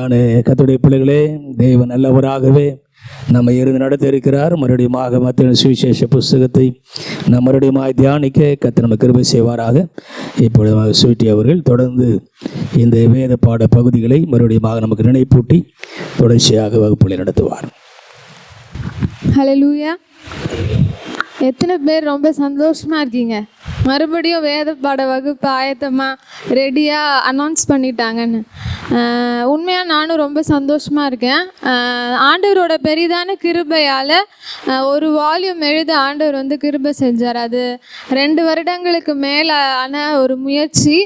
அருமையான கர்த்தருடைய பிள்ளைகளே, தேவன் நல்லவராகவே நம்ம இருந்து நடத்த இருக்கிறார். மறுபடியும் மத்திய சுவிசேஷ புஸ்தகத்தை நாம் மறுபடியும் தியானிக்க கர்த்தர் நம்ம கிருபை செய்வாராக. இப்பொழுது ஸ்வீட்டி அவர்கள் தொடர்ந்து இந்த வேத பாட பகுதிகளை மறுபடியும் நமக்கு நினைப்பூட்டி தொடர்ச்சியாக வகுப்புகளை நடத்துவார். ஹல்லேலூயா. எத்தனை பேர் ரொம்ப சந்தோஷமாக இருக்கீங்க? மறுபடியும் வேத பாட வகுப்பு ஆயத்தமாக ரெடியாக அனௌன்ஸ் பண்ணிட்டாங்கன்னு. உண்மையாக நானும் ரொம்ப சந்தோஷமாக இருக்கேன். ஆண்டவரோட பெரிதான கிருபையால் ஒரு வால்யூம் எழுத ஆண்டவர் வந்து கிருபை செஞ்சார். அது 2 வருடங்களுக்கு மேலான ஒரு முயற்சி.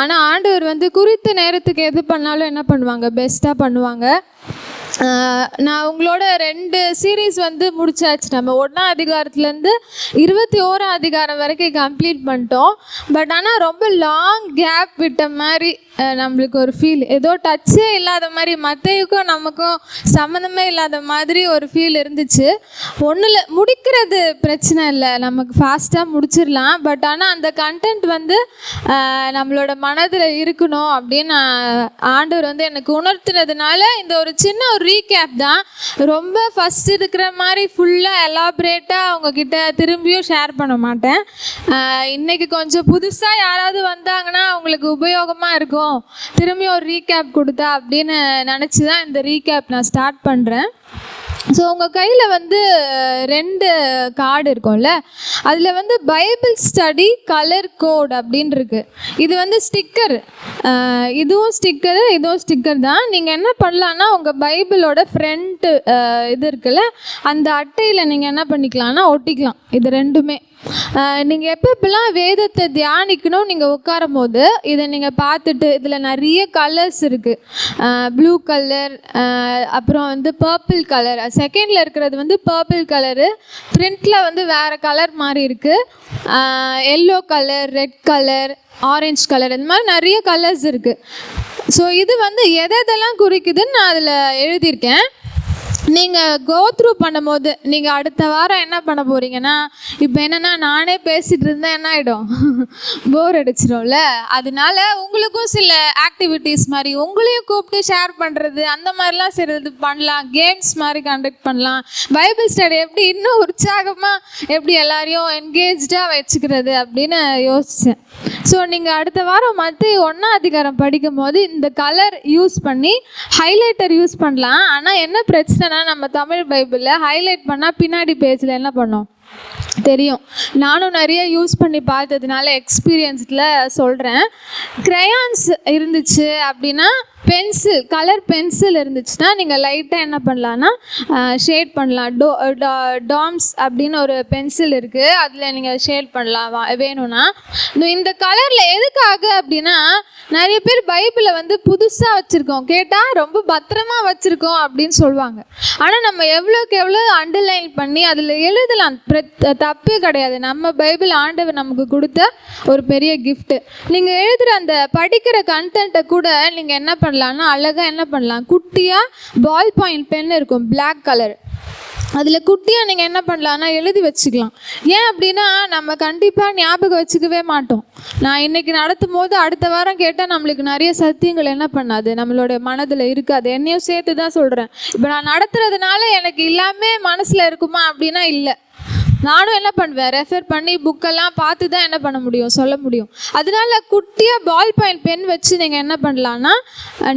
ஆனால் ஆண்டவர் வந்து குறித்த நேரத்துக்கு எது பண்ணாலும் என்ன பண்ணுவாங்க, பெஸ்ட்டாக பண்ணுவாங்க. நான் உங்களோட 2 சீரீஸ் வந்து முடிச்சாச்சு. நம்ம 1ஆம் அதிகாரத்துலேருந்து 21ஆம் அதிகாரம் வரைக்கும் கம்ப்ளீட் பண்ணிட்டோம். பட் ஆனால் ரொம்ப லாங் கேப் விட்ட மாதிரி நம்மளுக்கு ஒரு ஃபீல், ஏதோ டச்சே இல்லாத மாதிரி, மத்தையுக்கும் நமக்கும் சம்மந்தமே இல்லாத மாதிரி ஒரு ஃபீல் இருந்துச்சு. ஒன்றில் முடிக்கிறது பிரச்சனை இல்லை, நமக்கு ஃபாஸ்ட்டாக முடிச்சிடலாம். பட் ஆனால் அந்த கண்டென்ட் வந்து நம்மளோட மனதில் இருக்கணும் அப்படின்னு ஆண்டவர் வந்து எனக்கு உணர்த்தினதுனால இந்த ஒரு சின்ன ஒரு ரீகேப் தான். ரொம்ப ஃபஸ்ட் இருக்கிற மாதிரி ஃபுல்லாக எலாபரேட்டாக அவங்கக்கிட்ட திரும்பியும் ஷேர் பண்ண மாட்டேன். இன்றைக்கி கொஞ்சம் புதுசாக யாராவது வந்தாங்கன்னா அவங்களுக்கு உபயோகமாக இருக்கும், திரும்பியும் ஒரு ரீகேப் கொடுத்தா அப்படின்னு நினச்சி தான் இந்த ரீகேப் நான் ஸ்டார்ட் பண்ணுறேன். ஸோ உங்கள் கையில் வந்து 2 கார்டு இருக்கும்ல, அதில் வந்து பைபிள் ஸ்டடி கலர் கோட் அப்படின்னு இருக்குது. இது வந்து ஸ்டிக்கர், இதுவும் ஸ்டிக்கர் தான். நீங்கள் என்ன பண்ணலான்னா உங்கள் பைபிளோட ஃப்ரண்ட்டு இது இருக்குல்ல, அந்த அட்டையில் நீங்கள் என்ன பண்ணிக்கலாம்னா ஒட்டிக்கலாம். இது 2மே நீங்கள் எப்பப்பெல்லாம் வேதத்தை தியானிக்கணும் நீங்கள் உட்காரும் போது இதை நீங்கள் பார்த்துட்டு, இதில் நிறைய கலர்ஸ் இருக்குது. ப்ளூ கலர், அப்புறம் வந்து பர்பிள் கலர், செகண்டில் இருக்கிறது வந்து பர்பிள் கலரு, பிரிண்டில் வந்து வேறு கலர் மாதிரி இருக்குது. Yellow colour, red colour, orange colour, இந்த மாதிரி நிறைய கலர்ஸ் இருக்குது. ஸோ இது வந்து எதெல்லாம் குறிக்குதுன்னு நான் அதில் எழுதியிருக்கேன். நீங்கள் கோ த்ரூ பண்ணும்போது நீங்கள் அடுத்த வாரம் என்ன பண்ண போகிறீங்கன்னா, இப்போ என்னென்னா நானே பேசிகிட்டு இருந்தேன் என்ன ஆகிடும், போர் அடிச்சிடும்ல. அதனால உங்களுக்கும் சில ஆக்டிவிட்டீஸ் மாதிரி உங்களையும் கூப்பிட்டு ஷேர் பண்ணுறது, அந்த மாதிரிலாம் சிலது பண்ணலாம். கேம்ஸ் மாதிரி கண்டக்ட் பண்ணலாம். பைபிள் ஸ்டடி எப்படி இன்னும் உற்சாகமாக எப்படி எல்லாரையும் என்கேஜாக வச்சுக்கிறது அப்படின்னு யோசித்தேன். ஸோ நீங்கள் அடுத்த வாரம் மத்திய 1ஆம் அதிகாரம் படிக்கும் போது இந்த கலர் யூஸ் பண்ணி ஹைலைட்டர் யூஸ் பண்ணலாம். ஆனால் என்ன பிரச்சனைனா, நம்ம தமிழ் பைபிளில் ஹைலைட் பண்ணால் பின்னாடி பேஜில் என்ன பண்ணோம் தெரியும். நானும் நிறைய யூஸ் பண்ணி பார்த்ததுனால எக்ஸ்பீரியன்ஸில் சொல்கிறேன். க்ரையான்ஸ் இருந்துச்சு அப்படின்னா, பென்சில், கலர் பென்சில் இருந்துச்சுன்னா நீங்கள் லைட்டாக என்ன பண்ணலான்னா ஷேட் பண்ணலாம். டாம்ஸ் அப்படின்னு ஒரு பென்சில் இருக்குது, அதில் நீங்கள் ஷேட் பண்ணலாம் வேணும்னா. இந்த கலரில் எதுக்காக அப்படின்னா, நிறைய பேர் பைபிளை வந்து புதுசாக வச்சுருக்கோம், கேட்டால் ரொம்ப பத்திரமா வச்சுருக்கோம் அப்படின்னு சொல்லுவாங்க. ஆனால் நம்ம எவ்வளோக்கு எவ்வளோ அண்டர்லைன் பண்ணி அதில் எழுதலாம், தப்பே கிடையாது. நம்ம பைபிள் ஆண்டவர் நமக்கு கொடுத்த ஒரு பெரிய கிஃப்ட்டு. நீங்கள் எழுதுகிற அந்த படிக்கிற கண்டென்ட்டை கூட நீங்கள் என்ன பண்ணலான்னா அழகாக என்ன பண்ணலாம், குட்டியாக பால் பாயிண்ட் பென் இருக்கும் பிளாக் கலர், அதில் குட்டியாக நீங்கள் என்ன பண்ணலான்னா எழுதி வச்சுக்கலாம். ஏன் அப்படின்னா நம்ம கண்டிப்பாக ஞாபகம் வச்சுக்கவே மாட்டோம். நான் இன்றைக்கி நடத்தும் போது அடுத்த வாரம் கேட்டால் நம்மளுக்கு நிறைய சத்தியங்கள் என்ன பண்ணாது, நம்மளோட மனதில் இருக்காது. என்னையும் சேர்த்து தான் சொல்கிறேன். இப்போ நான் நடத்துறதுனால எனக்கு எல்லாமே மனசில் இருக்குமா அப்படின்னா இல்லை. நானும் என்ன பண்ணுவேன், ரெஃபர் பண்ணி புக்கெல்லாம் பார்த்து தான் என்ன பண்ண முடியும், சொல்ல முடியும். அதனால குட்டியாக பால் பாயிண்ட் பென் வச்சு நீங்கள் என்ன பண்ணலான்னா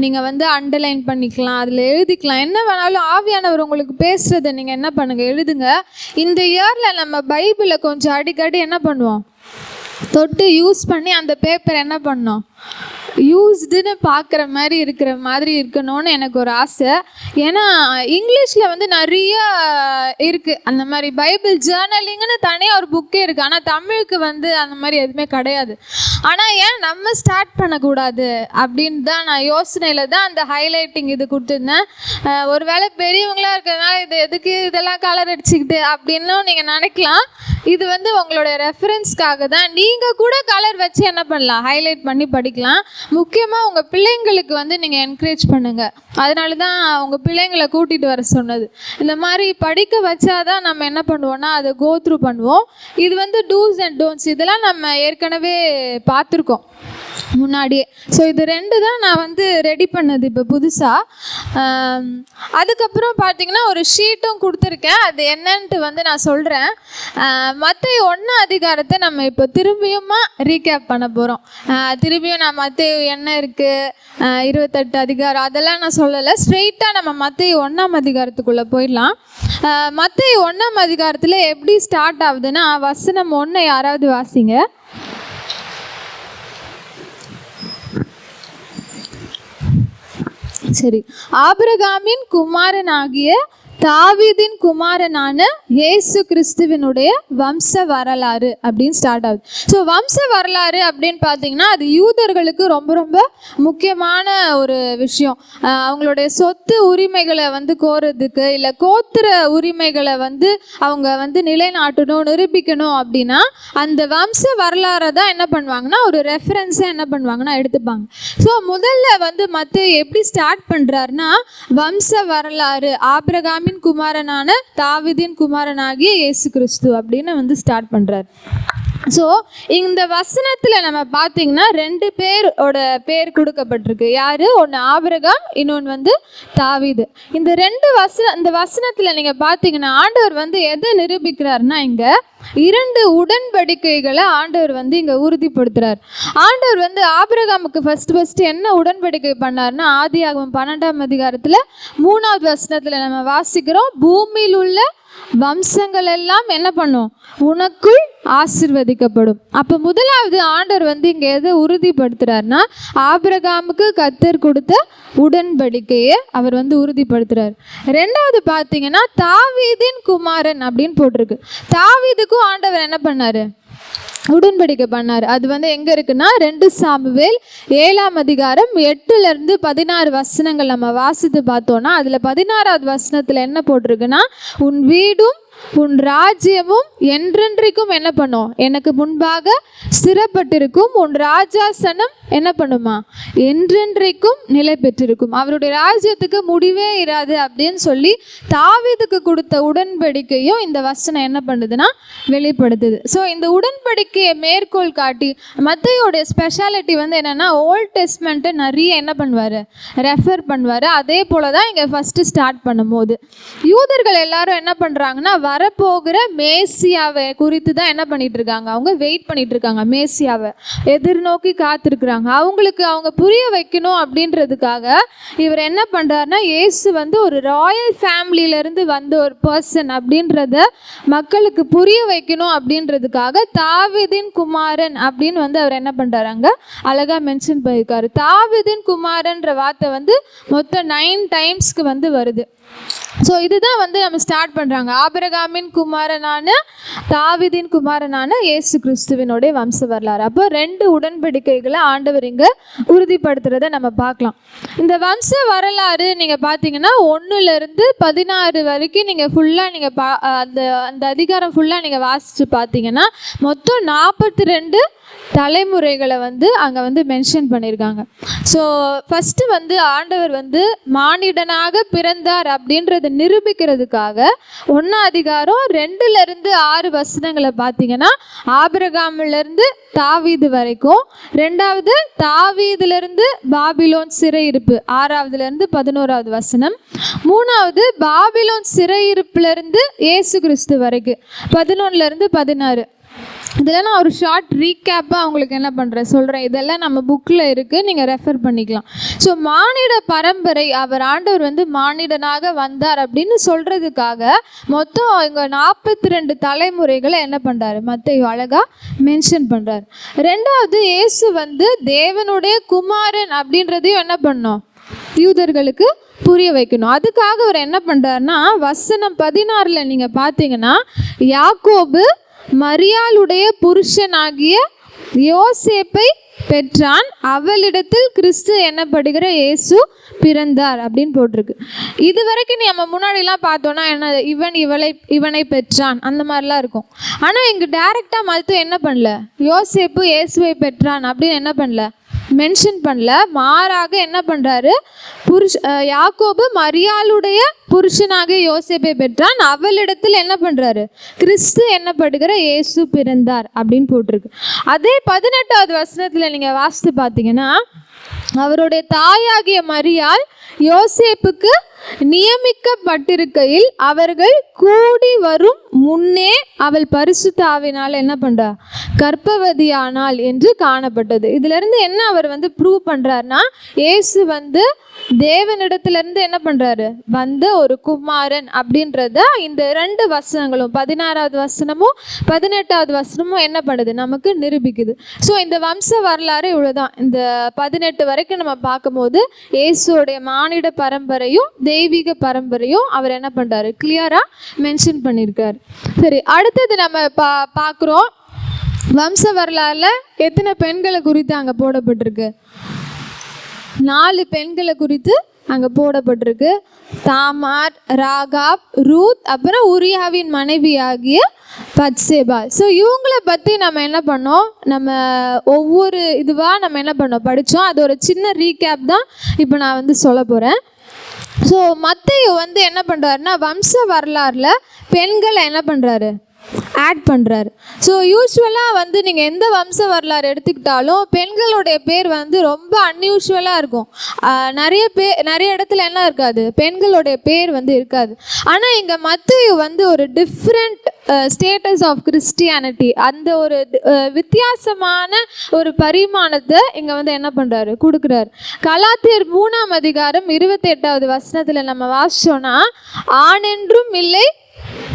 நீங்கள் வந்து அண்டர்லைன் பண்ணிக்கலாம், அதில் எழுதிக்கலாம். என்ன வேணாலும் ஆவியானவர் உங்களுக்கு பேசுகிறத நீங்கள் என்ன பண்ணுங்கள், எழுதுங்க. இந்த இயரில் நம்ம பைபிளை கொஞ்சம் அடிக்கடி என்ன பண்ணுவோம், தொட்டு யூஸ் பண்ணி அந்த பேப்பர் என்ன பண்ணோம், யூஸ்டுன்னு பார்க்குற மாதிரி இருக்கிற மாதிரி இருக்கணும்னு எனக்கு ஒரு ஆசை. ஏன்னா இங்கிலீஷில் வந்து நிறைய இருக்குது அந்த மாதிரி. பைபிள் ஜேர்னலிங்னு தனியாக ஒரு புக்கே இருக்குது. ஆனால் தமிழுக்கு வந்து அந்த மாதிரி எதுவுமே கிடையாது. ஆனால் ஏன் நம்ம ஸ்டார்ட் பண்ணக்கூடாது அப்படின்னு தான் நான் யோசனையில் தான் அந்த ஹைலைட்டிங் இது கொடுத்துருந்தேன். ஒரு வேளை பெரியவங்களாக இருக்கிறதுனால இது எதுக்கு இதெல்லாம் கலர் அடிச்சுக்கிட்டு அப்படின்னும் நீங்கள் நினைக்கலாம். இது வந்து உங்களோட ரெஃபரன்ஸ்க்காக தான். நீங்கள் கூட கலர் வச்சு என்ன பண்ணலாம், ஹைலைட் பண்ணி படிக்கலாம். முக்கியமாக உங்கள் பிள்ளைங்களுக்கு வந்து நீங்கள் என்கரேஜ் பண்ணுங்கள். அதனால தான் உங்கள் பிள்ளைங்களை கூட்டிகிட்டு வர சொன்னது. இந்த மாதிரி படிக்க வச்சாதான் நம்ம என்ன பண்ணுவோன்னா அதை கோ த்ரூ பண்ணுவோம். இது வந்து டூஸ் அண்ட் டோன்ட்ஸ், இதெல்லாம் நம்ம ஏற்கனவே பார்த்துருக்கோம். முன்னாடியே. ஸோ இது 2 தான் நான் வந்து ரெடி பண்ணது இப்போ புதுசாக. அதுக்கப்புறம் பார்த்தீங்கன்னா ஒரு ஷீட்டும் கொடுத்துருக்கேன். அது என்னன்ட்டு வந்து நான் சொல்கிறேன். மத்தேயு 1 அதிகாரத்தை நம்ம இப்போ திரும்பியுமா ரீகேப் பண்ண போகிறோம். திரும்பியும் நான் மத்தேயு என்ன இருக்குது 28 அதிகாரம் அதெல்லாம் நான் சொல்லலை. ஸ்ட்ரெயிட்டாக நம்ம மத்தேயு 1 அதிகாரத்துக்குள்ளே போயிடலாம். மத்தேயு 1 அதிகாரத்தில் எப்படி ஸ்டார்ட் ஆகுதுன்னா, வசனம் 1 யாராவது வாசிங்க. சரி. ஆபிரகாமின் குமாரனாகிய தாவீதின் குமாரனான இயேசு கிறிஸ்துவினுடைய வம்ச வரலாறு அப்படின்னு ஸ்டார்ட் ஆகுது. ஸோ வம்ச வரலாறு அப்படின்னு பார்த்தீங்கன்னா அது யூதர்களுக்கு ரொம்ப ரொம்ப முக்கியமான ஒரு விஷயம். அவங்களுடைய சொத்து உரிமைகளை வந்து கோரதுக்கு இல்லை கோத்திர உரிமைகளை வந்து அவங்க வந்து நிலைநாட்டணும் நிரூபிக்கணும் அப்படின்னா அந்த வம்ச வரலாறை தான் என்ன பண்ணுவாங்கன்னா ஒரு ரெஃபரன்ஸை என்ன பண்ணுவாங்கன்னா எடுத்துப்பாங்க. ஸோ முதல்ல வந்து மத்தேயு எப்படி ஸ்டார்ட் பண்ணுறாருன்னா வம்ச வரலாறு ஆபிரகாமின் குமாரனான தாவீதின் குமாரனாகிய இயேசு கிறிஸ்து அப்படின்னு வந்து ஸ்டார்ட் பண்ணுறாரு. ஸோ இந்த வசனத்தில் நம்ம பார்த்தீங்கன்னா 2 பேரோட பேர் கொடுக்கப்பட்டிருக்கு. யார்? ஒன்று ஆபிரகாம், இன்னொன்று வந்து தாவீது. இந்த 2 இந்த வசனத்தில் நீங்கள் பார்த்தீங்கன்னா ஆண்டவர் வந்து எதை நிரூபிக்கிறாருன்னா இங்கே 2 உடன்படிக்கைகளை ஆண்டவர் வந்து இங்கே உறுதிப்படுத்துகிறார். ஆண்டவர் வந்து ஆபிரகாமுக்கு ஃபஸ்ட்டு என்ன உடன்படிக்கை பண்ணார்னா ஆதியாகமம் 12 அதிகாரத்தில் 3வது வசனத்தில் நம்ம வாசிக்கிறோம், பூமியில் உள்ள வம்சங்கள் எல்லாம் என்ன பண்ணும்? உனக்குள் ஆசீர்வதிக்கப்படும். அப்போ முதலாவது ஆண்டவர் வந்து இங்கே எதை உறுதிப்படுத்துறாருன்னா ஆபிரகாமுக்கு கர்த்தர் கொடுத்த உடன்படிக்கையை அவர் வந்து உறுதிப்படுத்துறார். 2வது பார்த்தீங்கன்னா தாவீதின் குமாரன் அப்படின்னு போட்டிருக்கு. தாவீதுக்கும் ஆண்டவர் என்ன பண்ணாரு? உடன்படிக்கை பண்ணார். அது வந்து எங்கே இருக்குன்னா 2 சாமுவேல் 7 அதிகாரம் 8 16 வசனங்கள் நம்ம வாசித்து பார்த்தோன்னா அதில் 16வது வசனத்தில் என்ன போட்டிருக்குன்னா, உன் வீடும் உன் ராஜ்யமும் என்றென்றைக்கும் என்ன பண்ணும்? எனக்கு முன்பாக ஸ்திரப்பட்டிருக்கும். உன் ராஜாசனம் என்ன பண்ணுமா? என்றென்றைக்கும் நிலை பெற்றிருக்கும். அவருடைய ராஜ்யத்துக்கு முடிவே இராது அப்படின்னு சொல்லி தாவீதுக்கு கொடுத்த உடன்படிக்கையும் இந்த வசனம் என்ன பண்ணுதுன்னா வெளிப்படுத்துது. ஸோ இந்த உடன்படிக்கையை மேற்கோள் காட்டி மத்தேயுடைய ஸ்பெஷாலிட்டி வந்து என்னென்னா ஓல்ட் டெஸ்ட்மெண்ட்டை நிறைய என்ன பண்ணுவார்? ரெஃபர் பண்ணுவார். அதே போல தான் இங்கே ஃபஸ்ட்டு ஸ்டார்ட் பண்ணும்போது யூதர்கள் எல்லாரும் என்ன பண்ணுறாங்கன்னா வரப்போகிற மேசியாவை குறித்து தான் என்ன பண்ணிட்டு இருக்காங்க? அவங்க வெயிட் பண்ணிட்டு இருக்காங்க. மேசியாவை எதிர்நோக்கி காத்திருக்கிறாங்க. அவங்களுக்கு அவங்க புரிய வைக்கணும் அப்படின்றதுக்காக இவர் என்ன பண்ணுறாருன்னா இயேசு வந்து ஒரு ராயல் ஃபேமிலியிலேருந்து வந்த ஒரு பர்சன் அப்படின்றத மக்களுக்கு புரிய வைக்கணும் அப்படின்றதுக்காக தாவீதின் குமாரன் அப்படின்னு வந்து அவர் என்ன பண்ணுறாங்க அழகாக மென்ஷன் பண்ணியிருக்காரு. தாவீதின் குமாரன்ற வார்த்தை வந்து மொத்தம் 9 டைம்ஸ்க்கு வந்து வருது. ஸோ இதுதான் வந்து நம்ம ஸ்டார்ட் பண்ணுறாங்க. ஆபிரகாமின் குமாரனான தாவீதின் குமாரனான இயேசு கிறிஸ்துவினுடைய வம்ச வரலாறு. அப்போ 2 உடன்படிக்கைகளை ஆண்டவர் இங்கே உறுதிப்படுத்துறதை நம்ம பார்க்கலாம். இந்த வம்ச வரலாறு நீங்கள் பார்த்தீங்கன்னா 1 16 வரைக்கும் நீங்கள் ஃபுல்லாக நீங்கள் அந்த அதிகாரம் ஃபுல்லாக நீங்கள் வாசித்து பார்த்தீங்கன்னா மொத்தம் 42 தலைமுறைகளை வந்து அங்கே வந்து மென்ஷன் பண்ணியிருக்காங்க. ஸோ ஃபஸ்ட்டு வந்து ஆண்டவர் வந்து மானிடனாக பிறந்தார் அப்படின்றத நிரூபிக்கிறதுக்காக 1 அதிகாரம் 2 6 வசனங்களை பார்த்தீங்கன்னா ஆபிரகாமிலிருந்து தாவீது வரைக்கும், 2வது தாவீதிலிருந்து பாபிலோன் சிறையிருப்பு 6 11 வசனம், 3வது பாபிலோன் சிறையிருப்பிலிருந்து இயேசு கிறிஸ்து வரைக்கும் 11 16. இதெல்லாம் நான் ஒரு ஷார்ட் ரீகேப்பாக அவங்களுக்கு என்ன பண்ணுறேன் சொல்கிறேன். இதெல்லாம் நம்ம புக்கில் இருக்குது, நீங்கள் ரெஃபர் பண்ணிக்கலாம். ஸோ மானிட பரம்பரை அவர் ஆண்டவர் வந்து மானிடனாக வந்தார் அப்படின்னு சொல்கிறதுக்காக மொத்தம் இங்கே 42 தலைமுறைகளை என்ன பண்ணுறாரு மத்தேயு அழகாக மென்ஷன் பண்ணுறாரு. 2வது இயேசு வந்து தேவனுடைய குமாரன் அப்படின்றதையும் என்ன பண்ணோம் யூதர்களுக்கு புரிய வைக்கணும். அதுக்காக அவர் என்ன பண்ணுறாருன்னா வசனம் 16 நீங்கள் பார்த்தீங்கன்னா யாக்கோபு மரியாளுடைய புருஷனாகிய யோசேப்பை பெற்றான், அவளிடத்தில் கிறிஸ்து என்னப்படுகிற இயேசு பிறந்தார் அப்படின்னு போட்டிருக்கு. இது வரைக்கும் நம்ம முன்னாடிலாம் பார்த்தோன்னா என்ன இவனை பெற்றான் அந்த மாதிரிலாம் இருக்கும். ஆனால் இங்கே டைரெக்டாக மறுத்து என்ன பண்ணல யோசேப்பு இயேசுவை பெற்றான் அப்படின்னு என்ன பண்ணல மென்ஷன் பண்ணல. மாறாக என்ன பண்ணுறாரு, யாக்கோபு மரியாளுடைய புருஷனாக யோசேப்பை பெற்றான், அவளிடத்தில் என்ன பண்ணுறாரு, கிறிஸ்து என்னப்படுகிற இயேசு பிறந்தார் அப்படின்னு போட்டிருக்கு. அதே 18வது வசனத்தில் நீங்கள் வாசித்து பார்த்தீங்கன்னா, அவருடைய தாயாகிய மரியாள் யோசேப்புக்கு நியமிக்கப்பட்டிருக்கையில் அவர்கள் கூடி வரும் முன்னே அவள் பரிசுத்த ஆவியினால் என்ன பண்றா, கர்ப்பவதியானாள் என்று காணப்பட்டது. இதுல இருந்து என்ன அவர் ப்ரூவ் பண்றாருன்னா, இயேசு தேவனிடத்திலிருந்து என்ன பண்றாரு, வந்த ஒரு குமாரன் அப்படின்றத இந்த 2 வசனங்களும் 16வது வசனமும் 18வது வசனமும் என்ன பண்ணுது, நமக்கு நிரூபிக்குது. ஸோ இந்த வம்ச வரலாறு இவ்வளவுதான். இந்த 18 வரைக்கும் நம்ம பார்க்கும்போது இயேசுடைய மானிட பரம்பரையும் தெய்வீக பரம்பரையும் அவர் என்ன பண்றாரு, கிளியரா மென்ஷன் பண்ணியிருக்காரு. சரி, அடுத்தது நம்ம பார்க்குறோம், வம்ச வரலாறுல எத்தனை பெண்களை குறித்து அங்கே போடப்பட்டிருக்கு, 4 பெண்களை குறித்து அங்கே போடப்பட்டிருக்கு. தாமார், ராகாப், ரூத், அப்புறம் உரியாவின் மனைவி ஆகிய பத்சேபா. ஸோ இவங்களை பற்றி நம்ம என்ன பண்ணோம், நம்ம ஒவ்வொரு இதுவாக நம்ம என்ன பண்ணோம், படித்தோம். அது ஒரு சின்ன ரீகேப் தான் இப்போ நான் சொல்ல போகிறேன். ஸோ மத்தேயு என்ன பண்ணுறாருன்னா, வம்ச வரலாறில் பெண்களை என்ன பண்ணுறாரு, ஆட் பண்ணுறாரு. ஸோ யூஸ்வலாக நீங்கள் எந்த வம்ச வரலாறு எடுத்துக்கிட்டாலும் பெண்களுடைய பேர் ரொம்ப அன்யூஷுவலாக இருக்கும். நிறைய இடத்துல என்ன இருக்காது, பெண்களுடைய பேர் இருக்காது. ஆனால் இங்கே மத்தேயு ஒரு டிஃப்ரெண்ட் ஸ்டேட்டஸ் ஆஃப் கிறிஸ்டியானிட்டி, அந்த ஒரு வித்தியாசமான ஒரு பரிமாணத்தை இங்கே என்ன பண்ணுறாரு, கொடுக்குறாரு. கலாத்தியர் 3ஆம் அதிகாரம் 28வது வசனத்தில் நம்ம வாசிச்சோன்னா, ஆண் என்றும் இல்லை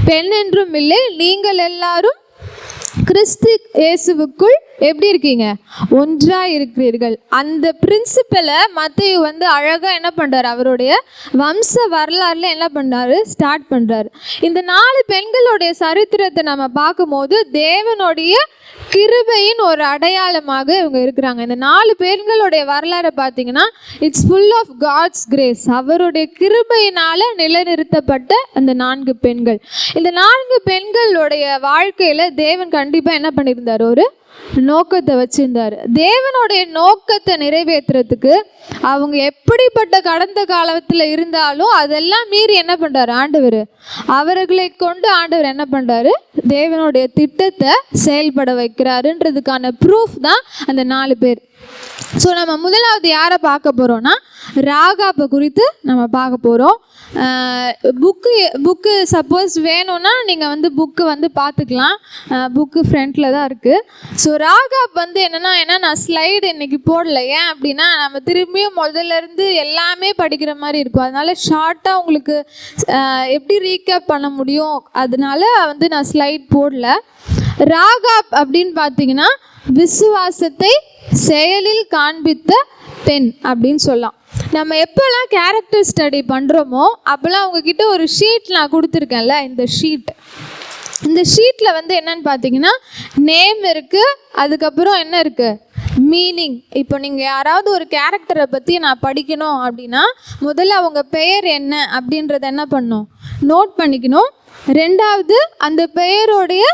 பெண் என்றும் இல்லை, நீங்கள் எல்லாரும் கிறிஸ்து இயேசுவுக்குள் எப்படி இருக்கீங்க, ஒன்றாக இருக்கிறீர்கள். அந்த பிரின்சிபலை மத்தேயு அழகாக என்ன பண்ணுறாரு, அவருடைய வம்ச வரலாறுல என்ன பண்ணுறாரு, ஸ்டார்ட் பண்ணுறாரு. இந்த 4 பெண்களுடைய சரித்திரத்தை நம்ம பார்க்கும்போது தேவனுடைய கிருபையின் ஒரு அடையாளமாக இவங்க இருக்கிறாங்க. இந்த 4 பெண்களுடைய வரலாறை பார்த்தீங்கன்னா, it's full of God's grace. அவருடைய கிருபையினால் நிலைநிறுத்தப்பட்ட அந்த 4 பெண்கள். இந்த 4 பெண்களுடைய வாழ்க்கையில் தேவன் கண்டிப்பாக என்ன பண்ணியிருந்தார், ஒரு நோக்கத்தை வச்சிருந்தார். தேவனுடைய நோக்கத்தை நிறைவேற்றுறதுக்கு அவங்க எப்படிப்பட்ட கடந்த காலத்தில் இருந்தாலும் அதெல்லாம் மீறி என்ன பண்ணுறாரு ஆண்டவர், அவர்களை கொண்டு ஆண்டவர் என்ன பண்ணுறாரு, தேவனுடைய திட்டத்தை செயல்பட வைக்கிறாருன்றதுக்கான ப்ரூஃப் தான் அந்த 4 பேர். ஸோ நம்ம முதலாவது யாரை பார்க்க போகிறோன்னா, ராகாப்பை குறித்து நம்ம பார்க்க போகிறோம். புக்கு சப்போஸ் வேணும்னா நீங்கள் புக்கு பார்த்துக்கலாம். புக்கு ஃப்ரண்ட்டில் தான் இருக்குது. ஸோ ராகாப் என்னென்னா நான் ஸ்லைடு இன்றைக்கி போடல. ஏன் அப்படின்னா நம்ம திரும்பியும் முதல்லேருந்து எல்லாமே படிக்கிற மாதிரி இருக்கும். அதனால ஷார்ட்டாக உங்களுக்கு எப்படி ரீகேப் பண்ண முடியும், அதனால நான் ஸ்லைட் போடல. ராகாப் அப்படின்னு பார்த்தீங்கன்னா விசுவாசத்தை செயலில் காண்பித்த பெண் அப்படின்னு சொல்லலாம். நம்ம எப்போல்லாம் கேரக்டர் ஸ்டடி பண்ணுறோமோ அப்போல்லாம் உங்ககிட்ட ஒரு ஷீட் நான் கொடுத்துருக்கேன்ல, இந்த ஷீட்டில் என்னன்னு பார்த்தீங்கன்னா நேம் இருக்குது, அதுக்கப்புறம் என்ன இருக்குது, மீனிங். இப்போ நீங்கள் யாராவது ஒரு கேரக்டரை பற்றி நான் படிக்கணும் அப்படின்னா முதல்ல அவங்க பெயர் என்ன அப்படின்றத என்ன பண்ணணும், நோட் பண்ணிக்கணும். 2வது அந்த பெயரோடைய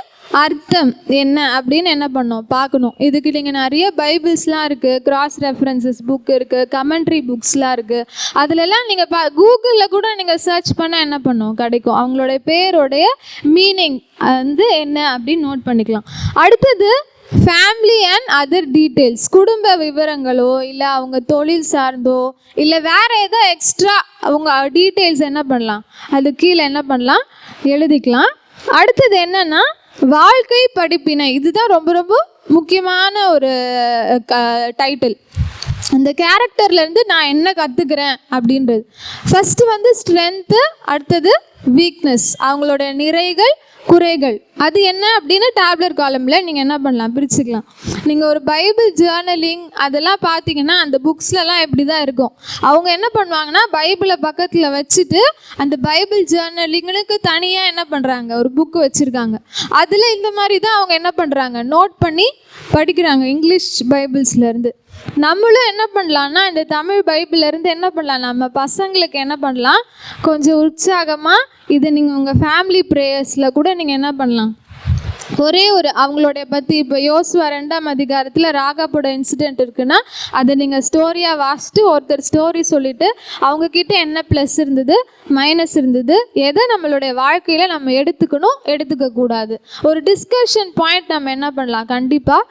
அர்த்தம் என்ன அப்படின்னு என்ன பண்ணோம், பார்க்கணும். இதுக்கு நீங்கள் நிறைய பைபிள்ஸ்லாம் இருக்குது, கிராஸ் ரெஃபரன்சஸ் புக் இருக்குது, கமெண்ட்ரி புக்ஸ்லாம் இருக்குது. அதிலெல்லாம் நீங்கள் கூகுளில் கூட நீங்கள் சர்ச் பண்ணால் என்ன பண்ணோம், கிடைக்கும். அவங்களுடைய பேருடைய மீனிங் என்ன அப்படின்னு நோட் பண்ணிக்கலாம். அடுத்தது ஃபேமிலி அண்ட் அதர் டீட்டெயில்ஸ், குடும்ப விவரங்களோ இல்லை அவங்க தொழில் சார்ந்தோ இல்லை வேறு ஏதோ எக்ஸ்ட்ரா அவங்க டீட்டெயில்ஸ் என்ன பண்ணலாம், அது கீழே என்ன பண்ணலாம், எழுதிக்கலாம். அடுத்தது என்னென்னா வாழ்க்கை படிப்பினை. இதுதான் ரொம்ப ரொம்ப முக்கியமான ஒரு டைட்டில். அந்த கேரக்டர்லேருந்து நான் என்ன கற்றுக்கிறேன் அப்படின்றது. ஃபஸ்ட்டு ஸ்ட்ரென்த்து, அடுத்தது வீக்னஸ், அவங்களோட நிறைகள் குறைகள் அது என்ன அப்படின்னு டேப்லெட் காலமில் நீங்கள் என்ன பண்ணலாம், பிரிச்சுக்கலாம். நீங்கள் ஒரு பைபிள் ஜேர்னலிங் அதெல்லாம் பார்த்தீங்கன்னா அந்த புக்ஸ்லலாம் எப்படி தான் இருக்கும். அவங்க என்ன பண்ணுவாங்கன்னா பைபிளை பக்கத்தில் வச்சுட்டு அந்த பைபிள் ஜேர்னலிங்களுக்கு தனியாக என்ன பண்ணுறாங்க, ஒரு புக்கு வச்சுருக்காங்க. அதில் இந்த மாதிரி தான் அவங்க என்ன பண்ணுறாங்க, நோட் பண்ணி படிக்கிறாங்க இங்கிலீஷ் பைபிள்ஸ்லேருந்து. நம்மளும் என்ன பண்ணலான்னா இந்த தமிழ் பைபிள்லேருந்து என்ன பண்ணலாம், நம்ம பசங்களுக்கு என்ன பண்ணலாம், கொஞ்சம் உற்சாகமாக இதை நீங்கள் உங்கள் ஃபேமிலி ப்ரேயர்ஸில் கூட நீங்கள் என்ன பண்ணலாம், ஒரே ஒரு அவங்களுடைய பற்றி இப்போ யோசுவா 2ஆம் அதிகாரத்தில் ராகாப்போட இன்சிடெண்ட் இருக்குன்னா அதை நீங்கள் ஸ்டோரியாக வாசிட்டு ஒருத்தர் ஸ்டோரி சொல்லிவிட்டு அவங்கக்கிட்ட என்ன ப்ளஸ் இருந்தது மைனஸ் இருந்தது, எதை நம்மளுடைய வாழ்க்கையில் நம்ம எடுத்துக்கணும் எடுத்துக்கக்கூடாது, ஒரு டிஸ்கஷன் பாயிண்ட் நம்ம என்ன பண்ணலாம், கண்டிப்பாக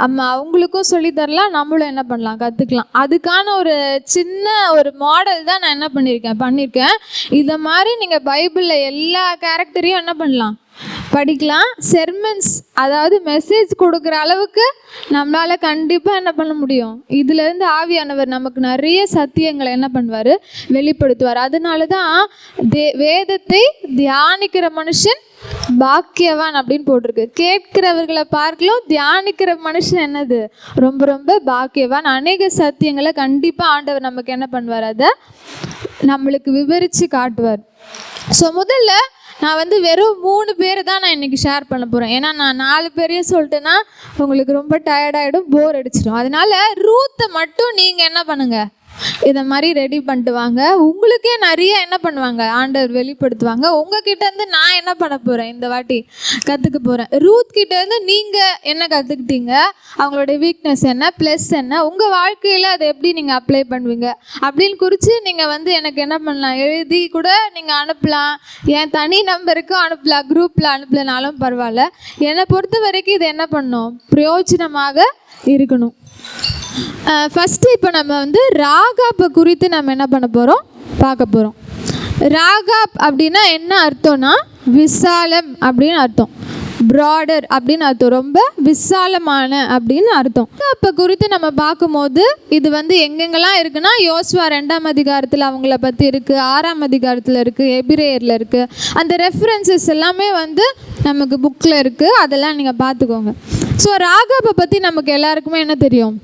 நம்ம அவங்களுக்கும் சொல்லித்தரலாம், நம்மளும் என்ன பண்ணலாம் கற்றுக்கலாம். அதுக்கான ஒரு சின்ன ஒரு மாடல் தான் நான் என்ன பண்ணியிருக்கேன். இதை மாதிரி நீங்கள் பைபிளில் எல்லா கேரக்டரையும் என்ன பண்ணலாம் படிக்கலாம். செர்மன்ஸ் அதாவது மெசேஜ் கொடுக்குற அளவுக்கு நம்மளால் கண்டிப்பாக என்ன பண்ண முடியும். இதுலேருந்து ஆவியானவர் நமக்கு நிறைய சத்தியங்களை என்ன பண்ணுவார், வெளிப்படுத்துவார். அதனால தான் வேதத்தை தியானிக்கிற மனுஷன் பாக்கியவான் அப்படின்னு போட்டிருக்கு. கேட்கிறவர்களை பார்க்கலாம் தியானிக்கிற மனுஷன் என்னது ரொம்ப ரொம்ப பாக்கியவான். அநேக சத்தியங்களை கண்டிப்பாக ஆண்டவர் நமக்கு என்ன பண்ணுவார், அதை நம்மளுக்கு விவரித்து காட்டுவார். ஸோ முதல்ல நான் வெறும் 3 பேர் தான் நான் இன்றைக்கி ஷேர் பண்ண போகிறேன். ஏன்னா நான் 4 பேரையும் சொல்லிட்டேன்னா உங்களுக்கு ரொம்ப டயர்டாகிடும், போர் அடிச்சிடும். அதனால் ரூத்தை மட்டும் நீங்கள் என்ன பண்ணுங்கள், இதை மாதிரி ரெடி பண்ணிட்டு வாங்க. உங்களுக்கே நிறைய என்ன பண்ணுவாங்க ஆண்டவர் வெளிப்படுத்துவாங்க. உங்ககிட்டேருந்து நான் என்ன பண்ண போகிறேன், இந்த வாட்டி கற்றுக்க போகிறேன். ரூத் கிட்டேருந்து நீங்கள் என்ன கற்றுக்கிட்டீங்க, அவங்களுடைய வீக்னஸ் என்ன, ப்ளஸ் என்ன, உங்கள் வாழ்க்கையில் அதை எப்படி நீங்கள் அப்ளை பண்ணுவீங்க அப்படின்னு குறித்து நீங்கள் எனக்கு என்ன பண்ணலாம், எழுதி கூட நீங்கள் அனுப்பலாம். என் தனி நம்பருக்கும் அனுப்பலாம், குரூப்பில் அனுப்பலனாலும் பரவாயில்ல. என்னை பொறுத்த வரைக்கும் இது என்ன பண்ணணும், பிரயோஜனமாக இருக்கணும். ஃபஸ்ட்டு இப்போ நம்ம ராகாப்பை குறித்து நம்ம என்ன பண்ண போகிறோம், பார்க்க போகிறோம். ராகாப் அப்படின்னா என்ன அர்த்தம்னா விசாலம் அப்படின்னு அர்த்தம், ப்ராடர் அப்படின்னு அர்த்தம், ரொம்ப விசாலமான அப்படின்னு அர்த்தம். அப்போ குறித்து நம்ம பார்க்கும்போது இது எங்கெங்கெல்லாம் இருக்குன்னா யோசுவா 2ஆம் அதிகாரத்தில் அவங்கள பற்றி இருக்குது, 6ஆம் அதிகாரத்தில் இருக்குது, எபிரேயரில் இருக்குது. அந்த ரெஃபரன்சஸ் எல்லாமே நமக்கு புக்கில் இருக்குது, அதெல்லாம் நீங்கள் பார்த்துக்கோங்க. ஸோ ராகாப்பை பற்றி நமக்கு எல்லாருக்குமே என்ன தெரியும்,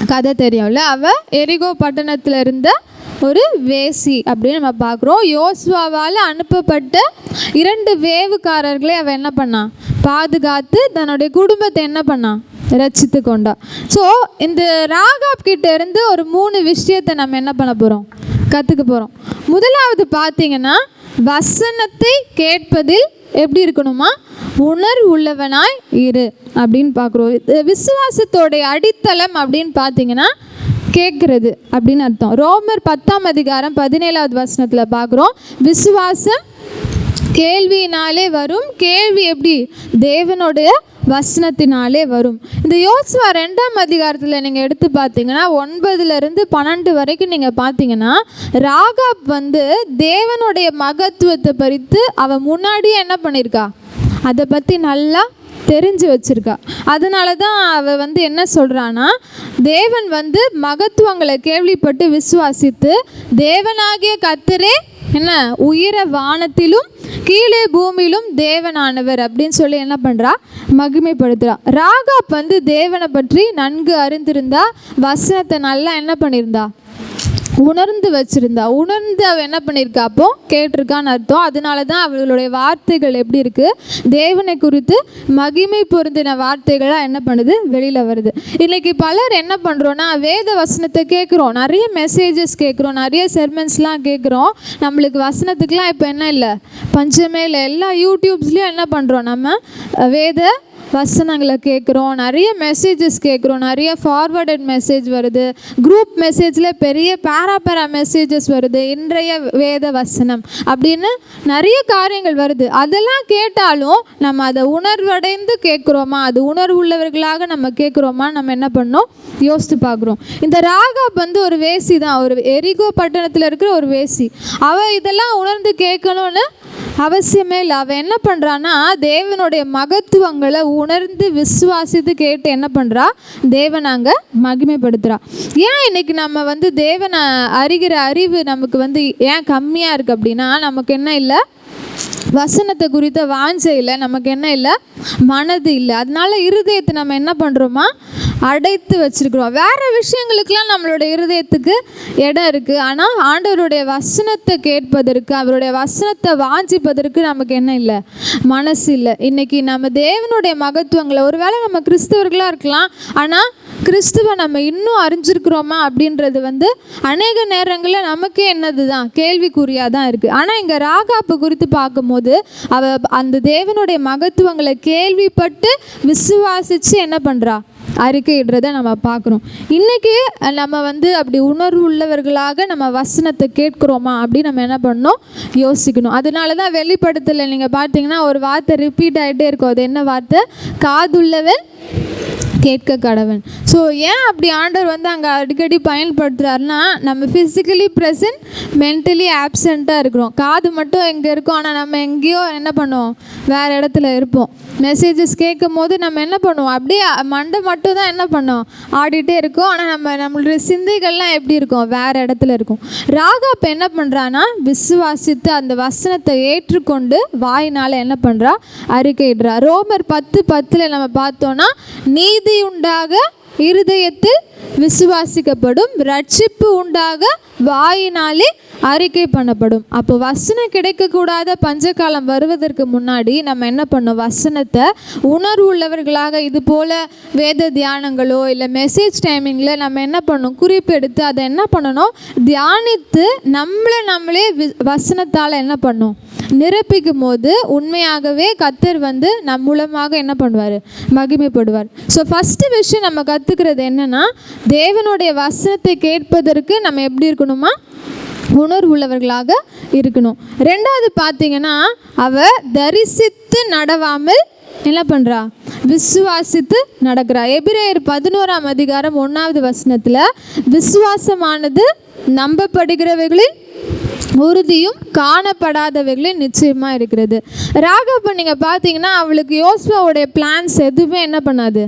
கதை தெரியும்ல. அவள் எரிகோ பட்டணத்தில் இருந்த ஒரு வேசி அப்படின்னு நம்ம பார்க்குறோம். யோசுவாவால் அனுப்பப்பட்ட 2 வேவுக்காரர்களை அவள் என்ன பண்ணான், பாதுகாத்து தன்னுடைய குடும்பத்தை என்ன பண்ணான், ரட்சித்து கொண்டா. ஸோ இந்த ராகாப் கிட்ட இருந்து ஒரு 3 விஷயத்தை நம்ம என்ன பண்ண போகிறோம், கற்றுக்க போகிறோம். முதலாவது பார்த்தீங்கன்னா வசனத்தை கேட்பதில் எப்படி இருக்கணுமா, உணர்வு உள்ளவனாய் இரு அப்படின்னு பார்க்குறோம். விசுவாசத்தோடைய அடித்தளம் அப்படின்னு பார்த்தீங்கன்னா கேட்குறது அப்படின்னு அர்த்தம். ரோமர் 10ஆம் அதிகாரம் 17வது வசனத்தில் பார்க்குறோம், விசுவாசம் கேள்வியினாலே வரும், கேள்வி எப்படி தேவனுடைய வசனத்தினாலே வரும். இந்த யோசுவா 2ஆம் அதிகாரத்தில் நீங்கள் எடுத்து பார்த்தீங்கன்னா 9லிருந்து 12 வரைக்கும் நீங்கள் பார்த்தீங்கன்னா ராகாப் தேவனுடைய மகத்துவத்தை பறித்து அவன் முன்னாடியே என்ன பண்ணியிருக்கா, அதை பற்றி நல்லா தெரிஞ்சு வச்சுருக்கா. அதனால தான் அவள் என்ன சொல்கிறான்னா, தேவன் மகத்துவங்களை கேள்விப்பட்டு விசுவாசித்து தேவனாகிய கர்த்தரே என்ன உயர வானத்திலும் கீழே பூமியிலும் தேவனானவர் அப்படின்னு சொல்லி என்ன பண்ணுறா, மகிமைப்படுத்துகிறா. ராகாப் தேவனை பற்றி நன்கு அறிந்திருந்தா, வசனத்தை நல்லா என்ன பண்ணியிருந்தா, உணர்ந்து வச்சுருந்தா. உணர்ந்து அவள் என்ன பண்ணியிருக்கா, அப்போ கேட்டிருக்கான்னு அர்த்தம். அதனால தான் அவளுடைய வார்த்தைகள் எப்படி இருக்குது, தேவனை குறித்து மகிமை பொருந்தின வார்த்தைகளாக என்ன பண்ணுது, வெளியில் வருது. இன்றைக்கி பலர் என்ன பண்ணுறோன்னா வேத வசனத்தை கேட்குறோம், நிறைய மெசேஜஸ் கேட்குறோம், நிறைய செர்மன்ஸ்லாம் கேட்குறோம். நம்மளுக்கு வசனத்துக்கெலாம் இப்போ என்ன இல்லை, பஞ்சமே இல்லை. எல்லா யூடியூப்ஸ்லேயும் என்ன பண்ணுறோம், நம்ம வேத வசனங்களை கேட்குறோம், நிறைய மெசேஜஸ் கேட்குறோம், நிறைய ஃபார்வர்டட் மெசேஜ் வருது, குரூப் மெசேஜில் பெரிய பேரா மெசேஜஸ் வருது, இன்றைய வேத வசனம் அப்படின்னு நிறைய காரியங்கள் வருது. அதெல்லாம் கேட்டாலும் நம்ம அதை உணர்வடைந்து கேட்குறோமா, அது உணர்வு உள்ளவர்களாக நம்ம கேட்குறோமா, நம்ம என்ன பண்ணோம் யோசித்து பார்க்குறோம். இந்த ராகாப் ஒரு வேசி தான், ஒரு எரிகோ பட்டணத்தில் இருக்கிற ஒரு வேசி. அவள் இதெல்லாம் உணர்ந்து கேட்கணும்னு அவசியமே இல்லை. அவள் என்ன பண்ணுறான்னா தேவனுடைய மகத்துவங்களை உணர்ந்து விசுவாசித்து கேட்டு என்ன பண்ணுறா, தேவனை மகிமைப்படுத்துகிறா. ஏன் இன்னைக்கு நம்ம தேவனை அறிகிற அறிவு நமக்கு ஏன் கம்மியாக இருக்குது அப்படின்னா, நமக்கு என்ன இல்லை, வசனத்தை குறித்த வாஞ்சை இல்லை, நமக்கு என்ன இல்லை, மனது இல்லை. அதனால இருதயத்தை நம்ம என்ன பண்ணுறோமா, அடைத்து வச்சுருக்கிறோம். வேறு விஷயங்களுக்கெல்லாம் நம்மளோட இருதயத்துக்கு இடம் இருக்குது. ஆனால் ஆண்டவருடைய வசனத்தை கேட்பதற்கு, அவருடைய வசனத்தை வாஞ்சிப்பதற்கு நமக்கு என்ன இல்லை, மனசு இல்லை. இன்றைக்கி நம்ம தேவனுடைய மகத்துவங்களை, ஒருவேளை நம்ம கிறிஸ்தவர்களாக இருக்கலாம், ஆனால் கிறிஸ்துவை நம்ம இன்னும் அறிஞ்சிருக்கிறோமா அப்படின்றது வந்து அநேக நேரங்களில் நமக்கே என்னது தான் கேள்விக்குறியாக தான் இருக்குது. ஆனால் இங்கே ராகாப்பு குறித்து பார்க்கும்போது அந்த தேவனுடைய மகத்துவங்களை கேள்விப்பட்டு விசுவாசித்து என்ன பண்ணுறா, அறிக்கையிடுறதை நம்ம பார்க்குறோம். இன்றைக்கி நம்ம வந்து அப்படி உணர்வு உள்ளவர்களாக நம்ம வசனத்தை கேட்குறோமா அப்படின்னு நம்ம என்ன பண்ணணும், யோசிக்கணும். அதனால தான் வெளிப்படுத்தலை நீங்கள் பார்த்தீங்கன்னா ஒரு வார்த்தை ரிப்பீட் ஆகிட்டே இருக்கும். அது என்ன வார்த்தை? காதுள்ளவன் கேட்க கடவன். ஸோ ஏன் அப்படி ஆண்டவர் வந்து அங்கே அடிக்கடி பயன்படுத்துகிறாருன்னா, நம்ம ஃபிசிக்கலி ப்ரெசன்ட் மென்டலி ஆப்சண்ட்டாக இருக்கிறோம். காது மட்டும் எங்கே இருக்கோம், ஆனால் நம்ம எங்கேயோ என்ன பண்ணுவோம், வேறு இடத்துல இருப்போம். மெசேஜஸ் கேட்கும் போது நம்ம என்ன பண்ணுவோம், அப்படியே மண்டை மட்டும் தான் என்ன பண்ணோம், ஆடிட்டே இருக்கோம். ஆனால் நம்மளுடைய சிந்தைகள்லாம் எப்படி இருக்கும், வேறு இடத்துல இருக்கும். ராகாப் என்ன பண்ணுறான்னா, விசுவாசித்து அந்த வசனத்தை ஏற்றுக்கொண்டு வாயினால் என்ன பண்ணுறா, அறிக்கையிடுறா. ரோமர் 10:10 நம்ம பார்த்தோன்னா, நீதி உண்டாக இருதயத்தில் விசுவாசிக்கப்படும், ரட்சிப்பு உண்டாக வாயினாலே அறிக்கை பண்ணப்படும். அப்போ வசனம் கிடைக்கக்கூடாத பஞ்சகாலம் வருவதற்கு முன்னாடி நம்ம என்ன பண்ணோம், வசனத்தை உணர்வு உள்ளவர்களாக இது போல் வேத தியானங்களோ இல்லை மெசேஜ் டைமிங்கில் நம்ம என்ன பண்ணணும், குறிப்பெடுத்து அதை என்ன பண்ணணும், தியானித்து நம்மளே வசனத்தால் என்ன பண்ணணும், நிரப்பிக்கும் போது உண்மையாகவே கர்த்தர் வந்து நம் மூலமாக என்ன பண்ணுவார், மகிமைப்படுவார். ஸோ ஃபஸ்ட்டு விஷயம் நம்ம கற்றுக்கிறது என்னென்னா, தேவனுடைய வசனத்தை கேட்பதற்கு நம்ம எப்படி இருக்கணுமா, உணர்வு உள்ளவர்களாக இருக்கணும். ரெண்டாவது பார்த்தீங்கன்னா, அவ தரிசித்து நடவாமல் என்ன பண்ணுறா, விசுவாசித்து நடக்கிறா. எபிரேயர் 11:1 விசுவாசமானது நம்பப்படுகிறவைகளில் உறுதியும் காணப்படாதவைகளில் நிச்சயமாக இருக்கிறது. ராகாப்பை நீங்கள் பார்த்தீங்கன்னா, அவளுக்கு யோசுவாவுடைய பிளான்ஸ் எதுவுமே என்ன பண்ணாது,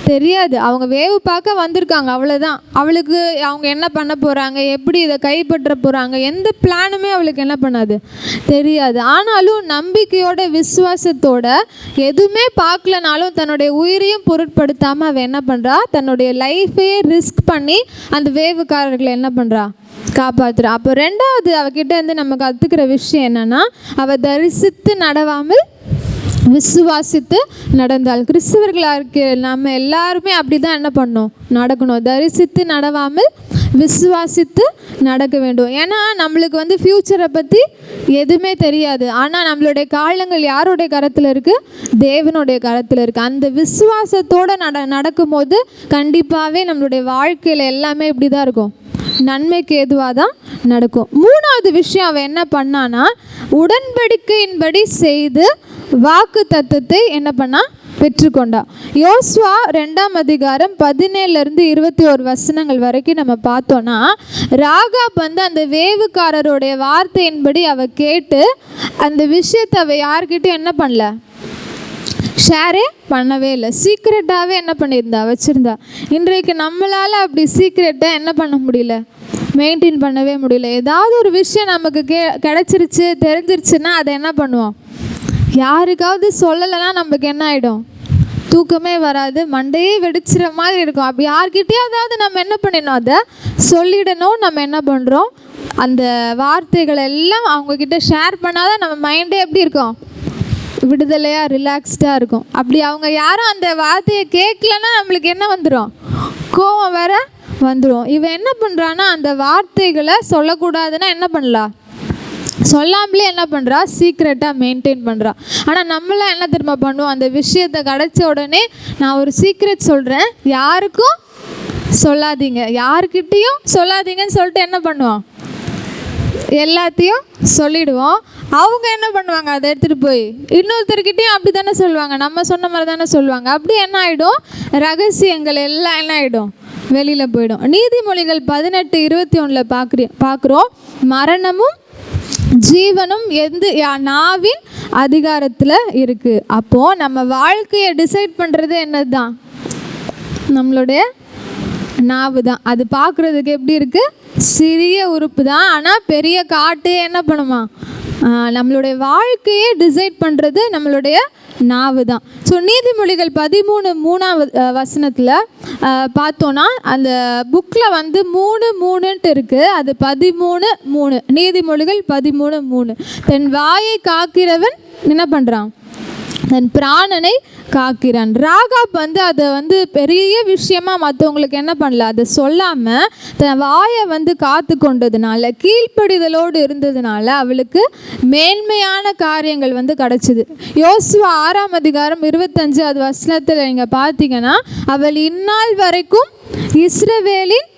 தெரியாது. அவங்க வேவு பார்க்க வந்திருக்காங்க, அவ்வளோதான். அவளுக்கு அவங்க என்ன பண்ண போகிறாங்க, எப்படி இதை கைப்பற்ற போகிறாங்க, எந்த பிளானுமே அவளுக்கு என்ன பண்ணாது, தெரியாது. ஆனாலும் நம்பிக்கையோட விசுவாசத்தோட எதுவுமே பார்க்கலனாலும் தன்னுடைய உயிரையும் பொருட்படுத்தாமல் அவள் என்ன பண்ணுறா, தன்னுடைய லைஃபையே ரிஸ்க் பண்ணி அந்த வேவுக்காரர்களை என்ன பண்ணுறா, காப்பாற்றுறா. அப்போ ரெண்டாவது அவகிட்ட இருந்து நம்ம கற்றுக்கிற விஷயம் என்னென்னா, அவள் தரிசித்து நடவாமல் விசுவாசித்து நடந்தால். கிறிஸ்தவர்களாக இருக்க நம்ம எல்லாருமே அப்படி தான் என்ன பண்ணணும், நடக்கணும். தரிசித்து நடவாமல் விசுவாசித்து நடக்க வேண்டும். ஏன்னா நம்மளுக்கு வந்து ஃப்யூச்சரை பற்றி எதுவுமே தெரியாது. ஆனால் நம்மளுடைய காலங்கள் யாருடைய கரத்தில் இருக்குது, தேவனுடைய கரத்தில் இருக்குது. அந்த விசுவாசத்தோடு நடக்கும்போது கண்டிப்பாகவே நம்மளுடைய வாழ்க்கையில் எல்லாமே இப்படி தான் இருக்கும், நன்மைக்கு ஏதுவாக தான் நடக்கும். மூணாவது விஷயம் அவன் என்ன பண்ணான்னா, உடன்படிக்கையின்படி செய்து வாக்கு தத்தத்தை என்ன பண்ணா, பெற்றுக்கொண்டா. யோசுவா 2:17-21 வரைக்கும் நம்ம பார்த்தோன்னா, ராகாப் வந்து அந்த வேவுக்காரருடைய வார்த்தையின்படி அவ கேட்டு அந்த விஷயத்தை அவ யார்கிட்டையும் என்ன பண்ணல, ஷேரே பண்ணவே இல்லை. சீக்ரெட்டாகவே என்ன பண்ணியிருந்தா, வச்சுருந்தா. இன்றைக்கு நம்மளால் அப்படி சீக்ரெட்டை என்ன பண்ண முடியல, மெயின்டைன் பண்ணவே முடியல. ஏதாவது ஒரு விஷயம் நமக்கு கிடச்சிருச்சு, தெரிஞ்சிருச்சுன்னா அதை என்ன பண்ணுவோம், யாருக்காவது சொல்லலைன்னா நமக்கு என்ன ஆகிடும், தூக்கமே வராது, மண்டையே வெடிச்சிற மாதிரி இருக்கும். அப்படி யார்கிட்டயாவது நம்ம என்ன பண்ணிடணும், அதை சொல்லிடணும். நம்ம என்ன பண்ணுறோம், அந்த வார்த்தைகள் எல்லாம் அவங்கக்கிட்ட ஷேர் பண்ணாதான் நம்ம மைண்டே எப்படி இருக்கும், விடுதலையாக ரிலாக்ஸ்டாக இருக்கும். அப்படி அவங்க யாரும் அந்த வார்த்தையை கேட்கலன்னா நம்மளுக்கு என்ன வந்துடும், கோபம் வேற வந்துடும். இவன் என்ன பண்ணுறான்னா, அந்த வார்த்தைகளை சொல்லக்கூடாதுன்னா என்ன பண்ணலாம், சொல்லாமலே என்ன பண்ணுறா, சீக்ரெட்டாக மெயின்டைன் பண்ணுறா. ஆனால் நம்மளாம் என்ன திரும்ப பண்ணுவோம், அந்த விஷயத்தை கிடச்ச உடனே நான் ஒரு சீக்ரெட் சொல்கிறேன், யாருக்கும் சொல்லாதீங்க, யாருக்கிட்டேயும் சொல்லாதீங்கன்னு சொல்லிட்டு என்ன பண்ணுவோம், எல்லாத்தையும் சொல்லிடுவோம். அவங்க என்ன பண்ணுவாங்க, அதை எடுத்துகிட்டு போய் இன்னொருத்தர்கிட்டையும் அப்படி தானே சொல்லுவாங்க, நம்ம சொன்ன மாதிரி தானே சொல்லுவாங்க. அப்படி என்ன ஆகிடும், ரகசியங்கள் எல்லாம் என்ன ஆகிடும், வெளியில் போயிடும். நீதிமொழிகள் 18:21 பார்க்குறோம், மரணமும் ஜீவனும் நாவின் அதிகாரத்தில் இருக்குது. அப்போது நம்ம வாழ்க்கையை டிசைட் பண்ணுறது என்னது தான், நம்மளுடைய நாவு தான். அது பார்க்குறதுக்கு எப்படி இருக்குது, சிறிய உறுப்பு தான், ஆனால் பெரிய காட்டு என்ன பண்ணுமா, நம்மளுடைய வாழ்க்கையை டிசைட் பண்ணுறது நம்மளுடைய நாவு தான். ஸோ நீதிமொழிகள் 13:3 பார்த்தோன்னா, அந்த புக்கில் வந்து 3:3 இருக்குது, அது 13:3. நீதிமொழிகள் 13:3. தன் வாயை காக்கிறவன் என்ன பண்ணுறான், தன் பிராணனை காக்கிறான். ராகாப் வந்து அதை வந்து பெரிய விஷயமா மற்றவங்களுக்கு என்ன பண்ணல, அதை சொல்லாமல் தன் வாயை வந்து காத்து கொண்டதுனால, கீழ்ப்படிதலோடு இருந்ததுனால அவளுக்கு மேன்மையான காரியங்கள் வந்து கிடச்சிது. யோசுவா 6ஆம் அதிகாரம் 25வது வசனத்தில் நீங்கள் பார்த்தீங்கன்னா, அவள் இந்நாள் வரைக்கும் இஸ்ரவேலின்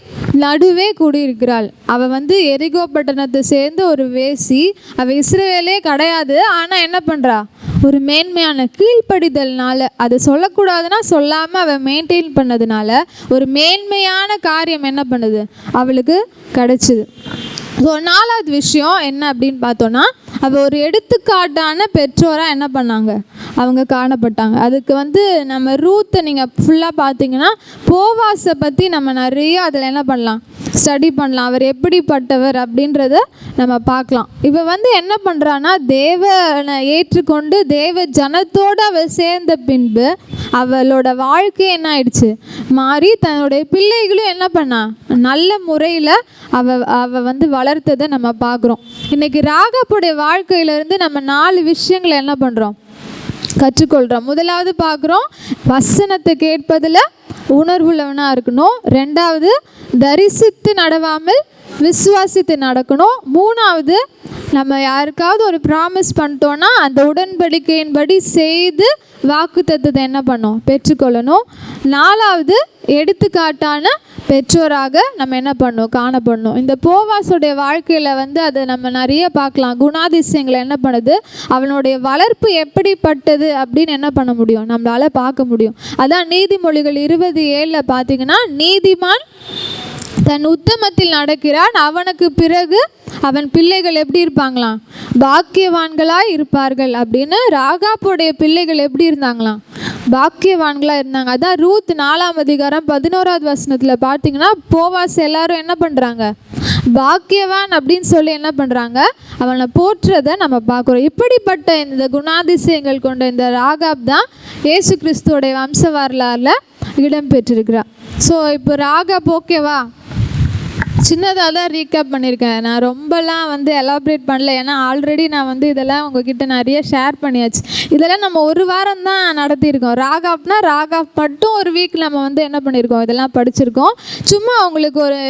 நடுவே கூடியிருக்கிறாள். அவள் வந்து எரிகோ பட்டணத்தை சேர்ந்து ஒரு வேசி, அவள் இஸ்ரவேலே கிடையாது. ஆனால் என்ன பண்ணுறா, ஒரு மேன்மையான கீழ்ப்படிதல்னால, அதை சொல்லக்கூடாதுன்னா சொல்லாமல் அவள் மெயின்டைன் பண்ணதுனால ஒரு மேன்மையான காரியம் என்ன பண்ணுது, அவளுக்கு கிடச்சிது. ஸோ 4வது விஷயம் என்ன அப்படின்னு பார்த்தோன்னா, அவள் ஒரு எடுத்துக்காட்டான பெற்றோராக என்ன பண்ணாங்க, அவங்க காணப்பட்டாங்க. அதுக்கு வந்து நம்ம ரூத்தை நீங்கள் ஃபுல்லாக பார்த்தீங்கன்னா போவாஸை பற்றி நம்ம நிறைய அதில் என்ன பண்ணலாம், ஸ்டடி பண்ணலாம். அவர் எப்படிப்பட்டவர் அப்படின்றத நம்ம பார்க்கலாம். இவ வந்து என்ன பண்ணுறான்னா, தேவனை ஏற்றுக்கொண்டு தேவ ஜனத்தோடு அவள் சேர்ந்த பின்பு அவளோட வாழ்க்கை என்ன ஆயிடுச்சு, மாறி தன்னுடைய பிள்ளைகளும் என்ன பண்ணா, நல்ல முறையில் அவள் வந்து வளர்த்ததை நம்ம பார்க்குறோம். இன்றைக்கி ராகாப்புடைய வாழ்க்கையிலேருந்து நம்ம 4 விஷயங்களை என்ன பண்ணுறோம், கற்றுக்கொள்கிறோம். முதலாவது பார்க்குறோம், வசனத்தை கேட்பதில் உணர்வுள்ளவனாக இருக்கணும். 2வது, தரிசித்து நடவாமல் விசுவாசித்து நடக்கணும். 3வது, நம்ம யாருக்காவது ஒரு ப்ராமிஸ் பண்ணிட்டோன்னா அந்த உடன்படிக்கையின்படி செய்து வாக்குத்தத்தத்தை என்ன பண்ணோம், பெற்றுக்கொள்ளணும். 4வது, எடுத்துக்காட்டான பெற்றோராக நம்ம என்ன பண்ணணும், காணப்படணும். இந்த போவாஸுடைய வாழ்க்கையில் வந்து அதை நம்ம நிறைய பார்க்கலாம். குணாதிசயங்களை என்ன பண்ணுது, அவனுடைய வளர்ப்பு எப்படிப்பட்டது அப்படின்னு என்ன பண்ண முடியும், நம்மளால் பார்க்க முடியும். அதான் நீதிமொழிகள் 27 பார்த்தீங்கன்னா, நீதிமான் தன் உத்தமத்தில் நடக்கிறான், அவனுக்கு பிறகு அவன் பிள்ளைகள் எப்படி இருப்பாங்களாம், பாக்கியவான்களாய் இருப்பார்கள் அப்படின்னு. ராகாப்புடைய பிள்ளைகள் எப்படி இருந்தாங்களாம், பாக்கியவான்களாக இருந்தாங்க. அதான் ரூத் 4ஆம் அதிகாரம் 11வது வசனத்தில் பார்த்தீங்கன்னா, போவாஸ் எல்லாரும் என்ன பண்ணுறாங்க, பாக்கியவான் அப்படின்னு சொல்லி என்ன பண்ணுறாங்க, அவனை போற்றுறதை நம்ம பார்க்குறோம். இப்படிப்பட்ட இந்த குணாதிசயங்கள் கொண்ட இந்த ராகாப் தான் இயேசு கிறிஸ்துவோடைய வம்ச வரலாறில் இடம் பெற்றிருக்கிறார். ஸோ இப்போ ராகாப் ஓகேவா, சின்னதாக தான் ரீகேப் பண்ணியிருக்கேன். நான் ரொம்பலாம் வந்து எலாபரேட் பண்ணல, ஏன்னா ஆல்ரெடி நான் வந்து இதெல்லாம் உங்ககிட்ட நிறைய ஷேர் பண்ணியாச்சு. இதெல்லாம் நம்ம ஒரு வாரம் தான் நடத்தியிருக்கோம். ராகாப்னா ராகாப் மட்டும் ஒரு வீக் நம்ம வந்து என்ன பண்ணியிருக்கோம், இதெல்லாம் படிச்சிருக்கோம். சும்மா அவங்களுக்கு ஒரு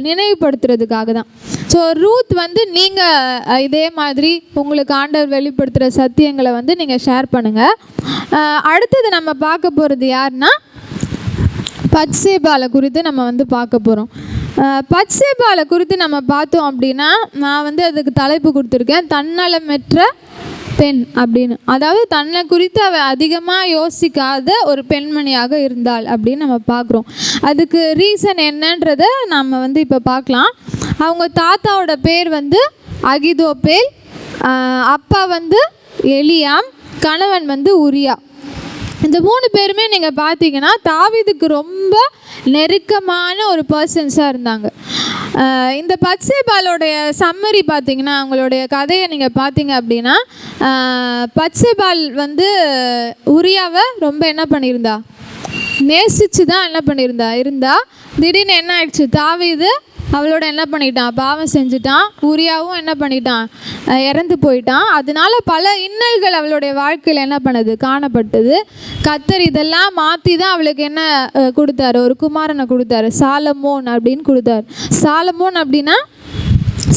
நினைவுபடுத்துறதுக்காக தான். ஸோ ரூத் வந்து நீங்கள் இதே மாதிரி உங்களுக்கு ஆண்டவர் வெளிப்படுத்துகிற சத்தியங்களை வந்து நீங்கள் ஷேர் பண்ணுங்கள். அடுத்தது நம்ம பார்க்க போகிறது யாருன்னா, பத்சேபாலை குறித்து நம்ம வந்து பார்க்க போகிறோம். பத்சேபாலை குறித்து நம்ம பார்த்தோம் அப்படின்னா, நான் வந்து அதுக்கு தலைப்பு கொடுத்துருக்கேன், தன்னலமற்ற பெண் அப்படின்னு. அதாவது தன்னை குறித்து அவள் அதிகமாக யோசிக்காத ஒரு பெண்மணியாக இருந்தாள் அப்படின்னு நம்ம பார்க்குறோம். அதுக்கு ரீசன் என்னன்றதை நம்ம வந்து இப்போ பார்க்கலாம். அவங்க தாத்தாவோட பேர் வந்து அகிதோப்பேல், அப்பா வந்து எலியாம், கணவன் வந்து உரியா. இந்த 3 பேருமே நீங்கள் பார்த்தீங்கன்னா தாவீதுக்கு ரொம்ப நெருக்கமான ஒரு பர்சன்ஸாக இருந்தாங்க. இந்த பத்சேபாலோடைய சம்மரி பார்த்தீங்கன்னா, அவங்களுடைய கதையை நீங்கள் பார்த்தீங்க அப்படின்னா, பத்சேபால் வந்து உரியாவை ரொம்ப என்ன பண்ணியிருந்தா, நேசித்து தான் என்ன பண்ணியிருந்தா. திடீர்னு என்ன ஆயிடுச்சு, தாவீது அவளோட என்ன பண்ணிட்டான், பாவம் செஞ்சுட்டான். உரியாவும் என்ன பண்ணிட்டான், இறந்து போயிட்டான். அதனால பல இன்னல்கள் அவளுடைய வாழ்க்கையில் என்ன பண்ணுது, காணப்பட்டது. கர்த்தர் இதெல்லாம் மாற்றி தான் அவளுக்கு என்ன கொடுத்தாரு, ஒரு குமாரனை கொடுத்தாரு, சாலமோன் அப்படின்னு கொடுத்தாரு. சாலமோன் அப்படின்னா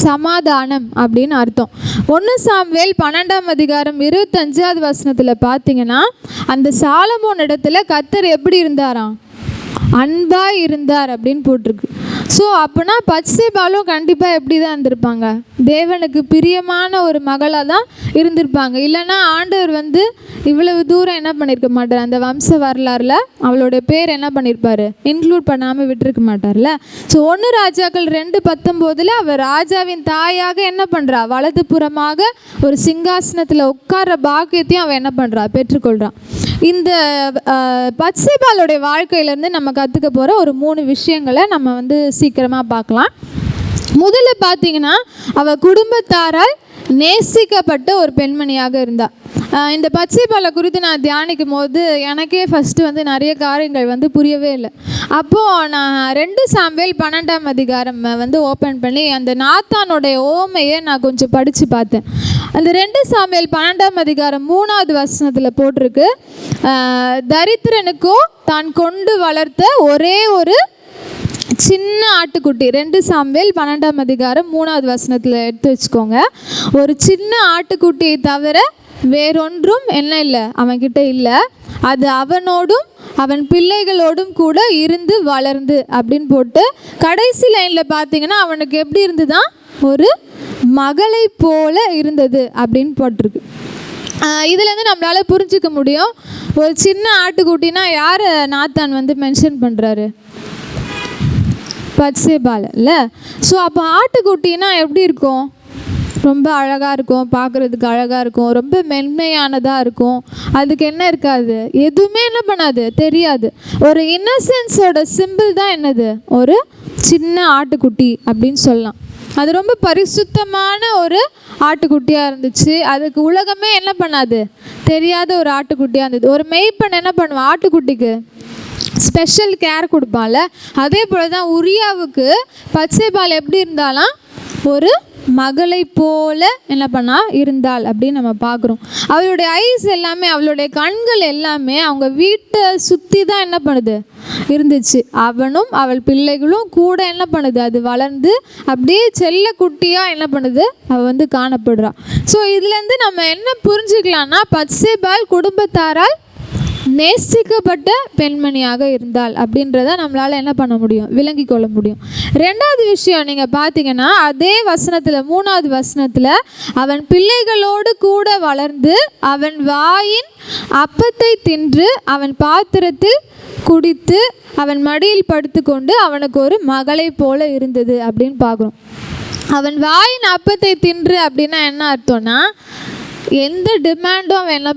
சமாதானம் அப்படின்னு அர்த்தம். 1 சாமுவேல் 12ஆம் அதிகாரம் 25வது வசனத்தில் பார்த்தீங்கன்னா, அந்த சாலமோன் இடத்துல கர்த்தர் எப்படி இருந்தாராம், அன்பாக இருந்தார் அப்படின்னு போட்டிருக்கு. ஸோ அப்போனா பத்சேபாலும் கண்டிப்பாக எப்படி தான் இருந்திருப்பாங்க, தேவனுக்கு பிரியமான ஒரு மகளாக தான் இருந்திருப்பாங்க. இல்லைன்னா ஆண்டவர் வந்து இவ்வளவு தூரம் என்ன பண்ணியிருக்க மாட்டார், அந்த வம்ச வரலாறில் அவளுடைய பேர் என்ன பண்ணியிருப்பார், இன்க்ளூட் பண்ணாமல் விட்டுருக்க மாட்டார்ல. ஸோ 1 ராஜாக்கள் 2:19 அவர் ராஜாவின் தாயாக என்ன பண்ணுறா, வலது புறமாக ஒரு சிங்காசனத்தில் உட்கார பாக்கியத்தையும் அவள் என்ன பண்ணுறா, பெற்றுக்கொள்கிறான். இந்த பத்சேபாலுடைய வாழ்க்கையிலேருந்து நம்ம கற்றுக்க போகிற ஒரு 3 விஷயங்களை நம்ம வந்து சீக்கிரமாக பார்க்கலாம். முதல்ல பார்த்தீங்கன்னா, அவள் குடும்பத்தாரால் நேசிக்கப்பட்ட ஒரு பெண்மணியாக இருந்தாள். இந்த பத்சேபாலை குறித்து நான் தியானிக்கும் போது எனக்கே ஃபஸ்ட்டு வந்து நிறைய காரியங்கள் வந்து புரியவே இல்லை. அப்போது நான் 2 சாமுவேல் 12ஆம் அதிகாரம் வந்து ஓப்பன் பண்ணி அந்த நாத்தானுடைய ஓமையை நான் கொஞ்சம் படித்து பார்த்தேன். அந்த 2 சாமுவேல் 12ஆம் அதிகாரம் 3வது வசனத்தில் போட்டிருக்கு, தரித்திரனுக்கோ தான் கொண்டு வளர்த்த ஒரே ஒரு சின்ன ஆட்டுக்குட்டி. 2 சாமுவேல் 12ஆம் அதிகாரம் 3வது வசனத்தில் எடுத்து வச்சுக்கோங்க. ஒரு சின்ன ஆட்டுக்குட்டியை தவிர வேறொன்றும் என்ன இல்லை, அவன்கிட்ட இல்லை. அது அவனோடும் அவன் பிள்ளைகளோடும் கூட இருந்து வளர்ந்து அப்படின்னு போட்டு கடைசி லைனில் பார்த்தீங்கன்னா அவனுக்கு எப்படி இருந்துதான், ஒரு மகளை போல இருந்தது அப்படின்னு போட்டிருக்கு. இதுலேருந்து நம்மளால் புரிஞ்சிக்க முடியும், ஒரு சின்ன ஆட்டுக்குட்டினா யார் நாத்தான் வந்து மென்ஷன் பண்ணுறாரு, பத்சேபால இல்லை. ஸோ அப்போ ஆட்டுக்குட்டினா எப்படி இருக்கும், ரொம்ப அழகாக இருக்கும், பார்க்குறதுக்கு அழகாக இருக்கும், ரொம்ப மென்மையானதாக இருக்கும். அதுக்கு என்ன இருக்காது, எதுவுமே என்ன பண்ணாது, தெரியாது. ஒரு இன்னசென்ஸோட சிம்பிள் தான் என்னது, ஒரு சின்ன ஆட்டுக்குட்டி அப்படின்னு சொல்லலாம். அது ரொம்ப பரிசுத்தமான ஒரு ஆட்டுக்குட்டியாக இருந்துச்சு. அதுக்கு உலகமே என்ன பண்ணாது, தெரியாத ஒரு ஆட்டுக்குட்டியாக இருந்தது. ஒரு மெய்ப்பெண் என்ன பண்ணுவான், ஆட்டுக்குட்டிக்கு ஸ்பெஷல் கேர் கொடுப்பான்ல, அதே போல் தான் உரியாவுக்கு பத்சேபால் எப்படி இருந்தாலாம், ஒரு மகளை போல என்ன பண்ணா இருந்தாள் அப்படின்னு நம்ம பார்க்குறோம். அவளுடைய ஐஸ் எல்லாமே, அவளுடைய கண்கள் எல்லாமே அவங்க வீட்டை சுற்றி தான் என்ன பண்ணுது இருந்துச்சு. அவனும் அவள் பிள்ளைகளும் கூட என்ன பண்ணுது, அது வளர்ந்து அப்படியே செல்ல குட்டியாக என்ன பண்ணுது, அவள் வந்து காணப்படுறா. ஸோ இதுலேருந்து நம்ம என்ன புரிஞ்சுக்கலாம்னா, பத்சேபால் குடும்பத்தாரால் நேசிக்கப்பட்ட பெண்மணியாக இருந்தாள் அப்படின்றத நம்மளால் என்ன பண்ண முடியும், விளங்கி கொள்ள முடியும். 2வது விஷயம் நீங்கள் பார்த்தீங்கன்னா, அதே வசனத்தில் 3வது வசனத்தில், அவன் பிள்ளைகளோடு கூட வளர்ந்து அவன் வாயின் அப்பத்தை தின்று அவன் பாத்திரத்தில் குடித்து அவன் மடியில் படுத்துக்கொண்டு அவனுக்கு ஒரு மகளை போல இருந்தது அப்படின்னு பார்க்குறோம். அவன் வாயின் அப்பத்தை தின்று அப்படின்னா என்ன அர்த்தம்னா, எந்த டிமாண்டும் அவன் என்ன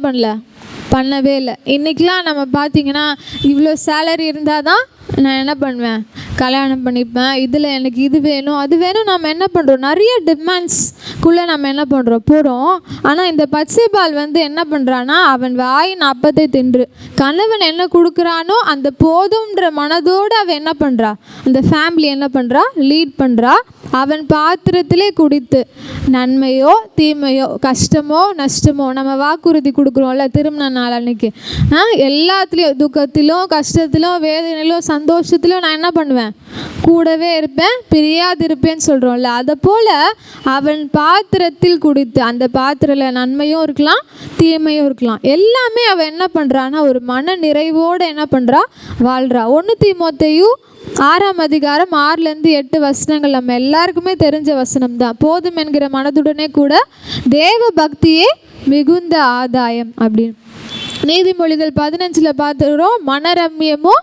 பண்ணவே இல்லை. இன்றைக்கெலாம் நம்ம பார்த்திங்கன்னா, இவ்வளோ சேலரி இருந்தால் தான் நான் என்ன பண்ணுவேன், கல்யாணம் பண்ணிப்பேன், இதில் எனக்கு இது வேணும் அது வேணும், நம்ம என்ன பண்ணுறோம், நிறைய டிமாண்ட்ஸ்குள்ளே நம்ம என்ன பண்ணுறோம் போகிறோம். ஆனால் இந்த பத்சேபால் வந்து என்ன பண்ணுறான்னா, அவன் வாயின் அப்பத்தை தின்று, கணவன் என்ன கொடுக்குறானோ அந்த போதும்ன்ற மனதோடு அவன் என்ன பண்ணுறா, அந்த ஃபேமிலி என்ன பண்ணுறா, லீட் பண்ணுறா. அவன் பாத்திரத்திலே குடித்து, நன்மையோ தீமையோ கஷ்டமோ நஷ்டமோ, நம்ம வாக்குறுதி கொடுக்குறோம்ல திருமண நாள் அன்னைக்கு, எல்லாத்துலேயும் துக்கத்திலும் கஷ்டத்திலும் வேதனையிலும் சந்தோஷத்திலும் நான் என்ன பண்ணுவேன், கூடவே இருப்பேன், பிரியாது இருப்பேன்னு சொல்கிறோம்ல. அதை போல் அவன் பாத்திரத்தில் குடித்து, அந்த பாத்திரத்தில் நன்மையும் இருக்கலாம் தீமையும் இருக்கலாம், எல்லாமே அவன் என்ன பண்ணுறான்னா ஒரு மன நிறைவோடு என்ன பண்ணுறா, வாழ்கிறா. 1 தீமோத்தேயு 6ஆம் அதிகாரம் 6லேருந்து 8 வசனங்கள் நம்ம எல்லாருக்குமே தெரிஞ்ச வசனம் தான். போதும் என்கிற மனதுடனே கூட தேவ பக்தியே மிகுந்த ஆதாயம் அப்படின்னு. நீதிமொழிகள் 15 பார்த்துக்கிறோம், மனரம்யமோ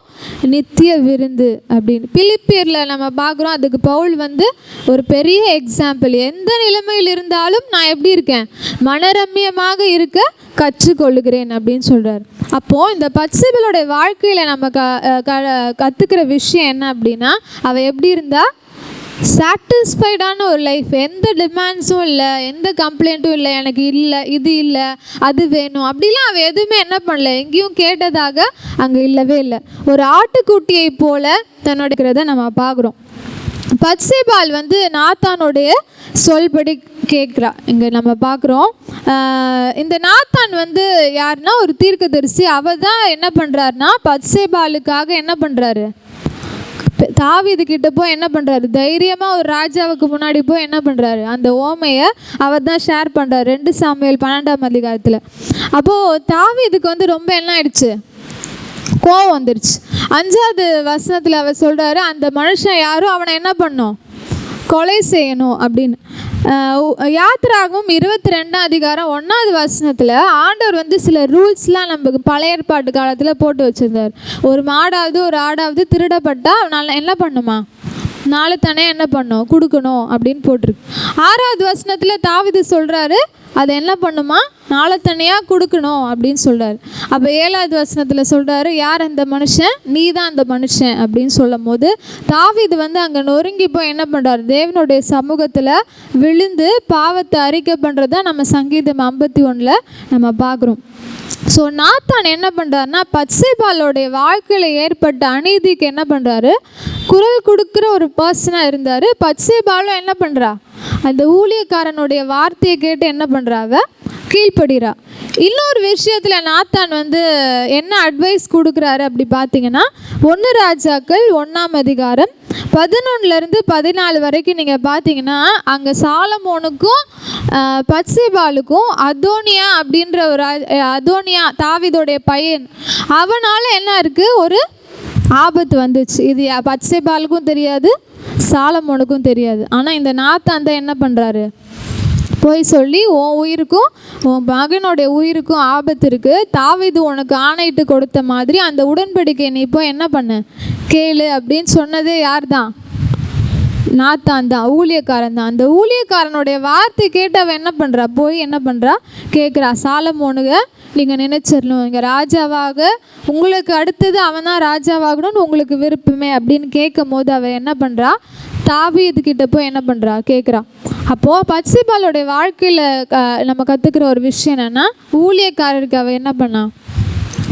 நித்திய விருந்து அப்படின்னு. பிலிப்பியரில் நம்ம பார்க்குறோம், அதுக்கு பவுல் வந்து ஒரு பெரிய எக்ஸாம்பிள். எந்த நிலைமையில் இருந்தாலும் நான் எப்படி இருக்கேன், மனரம்யமாக இருக்க கற்றுக்கொள்ளுகிறேன் அப்படின்னு சொல்கிறார். அப்போது இந்த பத்சேபாளுடைய வாழ்க்கையில் நம்ம கற்றுக்கிற விஷயம் என்ன அப்படின்னா, அவள் எப்படி இருந்தா, சாட்டிஸ்ஃபைடான ஒரு லைஃப், எந்த டிமாண்ட்ஸும் இல்லை, எந்த கம்ப்ளைண்ட்டும் இல்லை, எனக்கு இல்லை இது இல்லை அது வேணும் அப்படிலாம் அவள் எதுவுமே என்ன பண்ணல, எங்கேயும் கேட்டதாக அங்கே இல்லவே இல்லை. ஒரு ஆட்டுக்குட்டியை போல தன்னோட நம்ம பார்க்குறோம். பத்சேபால் வந்து நாத்தானுடைய சொல்படி கேட்குறா. இங்கே நம்ம பார்க்குறோம், இந்த நாத்தான் வந்து யாருன்னா ஒரு தீர்க்கதரிசி. அவள் தான் என்ன பண்ணுறாருனா, பத்சேபாலுக்காக என்ன பண்ணுறாரு, தாவீது கிட்ட போய் என்ன பண்ணுறாரு, தைரியமாக ஒரு ராஜாவுக்கு முன்னாடி போய் என்ன பண்ணுறாரு, அந்த ஓமையை அவர் தான் ஷேர் பண்ணுறாரு 2 சாமுவேல் 12ஆம் அதிகாரத்தில். அப்போது தாவீதுக்கு வந்து ரொம்ப என்ன ஆயிடுச்சு, கோவம் வந்துடுச்சு. 5வது வசனத்தில் அவர் சொல்கிறாரு, அந்த மனுஷன் யாரும் அவனை என்ன பண்ணும், கொலை செய்யணும் அப்படின்னு. யாத்திராகவும் 22ஆம் அதிகாரம் 1வது வசனத்தில் ஆண்டவர் வந்து சில ரூல்ஸ்லாம் நமக்கு பழைய ஏற்பாட்டு காலத்தில் போட்டு வச்சுருந்தார். ஒரு மாடாவது ஒரு ஆடாவது திருடப்பட்டால் நான் என்ன பண்ணுமா, நாளை தானே என்ன பண்ணும், கொடுக்கணும் அப்படின்னு போட்டிருக்கு. 6வது வசனத்தில் தாவீது சொல்கிறாரு, அதை என்ன பண்ணுமா, நாளை தனியாக கொடுக்கணும் அப்படின்னு சொல்கிறார். அப்போ 7வது வசனத்தில் சொல்கிறாரு, யார் அந்த மனுஷன்? நீ தான் அந்த மனுஷன் அப்படின்னு சொல்லும் போது தாவீது வந்து அங்கே நொறுங்கி போய் என்ன பண்ணுறாரு, தேவனுடைய சமூகத்தில் விழுந்து பாவத்தை அறிக்கை பண்ணுறது தான் நம்ம சங்கீதம் 51 நம்ம பார்க்குறோம். ஸோ நாத்தான் என்ன பண்ணுறாருன்னா, பத்சேபாளுடைய வாழ்க்கையில் ஏற்பட்ட அநீதிக்கு என்ன பண்ணுறாரு, குரல் கொடுக்குற ஒரு பர்சனாக இருந்தார். பத்சேபாலும் என்ன பண்ணுறா, அந்த ஊழியக்காரனுடைய வார்த்தையை கேட்டு என்ன பண்ணுறாவ, கீழ்ப்படுகிறா. இன்னொரு விஷயத்தில் நாத்தான் வந்து என்ன அட்வைஸ் கொடுக்குறாரு அப்படி பார்த்தீங்கன்னா, 1 ராஜாக்கள் 1ஆம் அதிகாரம் 11 - 14 வரைக்கும் நீங்கள் பார்த்தீங்கன்னா, அங்கே சாலமோனுக்கும் பத்சேபாளுக்கும் அதோனியா அப்படின்ற ஒரு அதோனியா தாவீதோடைய பையன், அவனால் என்ன இருக்குது, ஒரு ஆபத்து வந்துச்சு. இது பத்சேபாளுக்கும் தெரியாது, சாலமோனுக்கும் தெரியாது. ஆனால் இந்த நாத்தான் தான் என்ன பண்ணுறாரு, போய் சொல்லி உன் உயிருக்கும் உன் மகனுடைய உயிருக்கும் ஆபத்து இருக்குது, தாவீது உனக்கு ஆணையிட்டு கொடுத்த மாதிரி அந்த உடன்படிக்கை நீ போய் என்ன பண்ணு, கேளு அப்படின்னு சொன்னதே யார் தான்? நாத்தான் தான், ஊழியக்காரன் தான். அந்த ஊழியக்காரனுடைய வார்த்தை கேட்டு அவன் என்ன பண்ணுறா, போய் என்ன பண்ணுறா, கேட்குறா, சாலமோனுங்க நீங்கள் நினைச்சிடணும், இங்கே ராஜாவாக உங்களுக்கு அடுத்தது அவன் தான் ராஜாவாகணும்னு உங்களுக்கு விருப்பமே அப்படின்னு கேட்கும் போது அவன் என்ன பண்ணுறா, தாவீதுகிட்ட போய் என்ன பண்ணுறா, கேட்குறா. அப்போது பத்சேபாளுடைய வாழ்க்கையில் நம்ம கற்றுக்கிற ஒரு விஷயம் என்னென்னா, ஊழியக்காரருக்கு அவள் என்ன பண்ணா,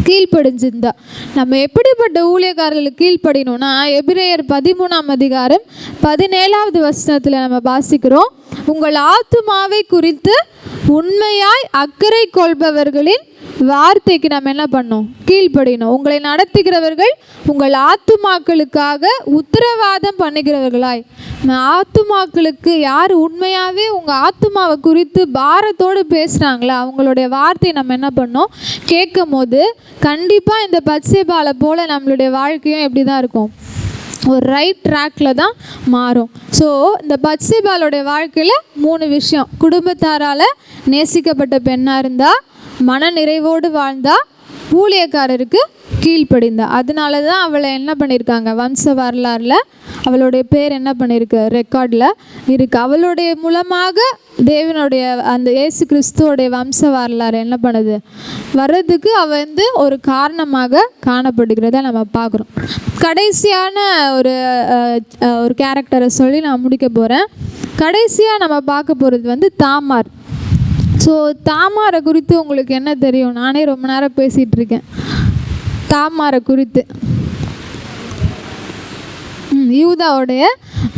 கீழ்ப்படிஞ்சிருந்தா. நம்ம எப்படிப்பட்ட ஊழியக்காரர்களுக்கு கீழ்ப்படினோன்னா, எபிரேயர் 13ஆம் அதிகாரம் 17வது வசனத்தில் நம்ம வாசிக்கிறோம், உங்கள் ஆத்துமாவை குறித்து உண்மையாய் அக்கறை கொள்பவர்களின் வார்த்தைக்கு நம்ம என்ன பண்ணோம், கீழ்ப்படினோம். உங்களை நடத்துகிறவர்கள் உங்கள் ஆத்துமாக்களுக்காக உத்தரவாதம் பண்ணுகிறவர்களாய். ஆத்துமாக்களுக்கு யார் உண்மையாகவே உங்கள் ஆத்துமாவை குறித்து பாரத்தோடு பேசுகிறாங்களா, அவங்களுடைய வார்த்தை நம்ம என்ன பண்ணோம், கேட்கும் போது கண்டிப்பாக இந்த பத்சேபாளை போல் நம்மளுடைய வாழ்க்கையும் எப்படி தான் இருக்கும், ஒரு ரைட் ட்ராக்கில் தான் மாறும். ஸோ இந்த பத்சேபாளுடைய வாழ்க்கையில் 3 விஷயம்: குடும்பத்தாரால் நேசிக்கப்பட்ட பெண்ணாக இருந்தால், மன நிறைவோடு வாழ்ந்தா, ஊழியக்காரருக்கு கீழ்ப்படிந்தா. அதனால தான் அவளை என்ன பண்ணியிருக்காங்க, வம்ச வரலாறில் அவளுடைய பேர் என்ன பண்ணியிருக்கு, ரெக்கார்டில் இருக்குது. அவளுடைய மூலமாக தேவனுடைய அந்த இயேசு கிறிஸ்துவோடைய வம்ச வரலாறு என்ன பண்ணுது, வர்றதுக்கு அவள் வந்து ஒரு காரணமாக காணப்படுகிறத நம்ம பார்க்குறோம். கடைசியான ஒரு கேரக்டரை சொல்லி நான் முடிக்க போகிறேன். கடைசியாக நம்ம பார்க்க போகிறது வந்து தாமார். ஸோ தாமாரை குறித்து உங்களுக்கு என்ன தெரியும்? நானே ரொம்ப நேரம் பேசிகிட்டு இருக்கேன் தாமாரை குறித்து. யூதாவுடைய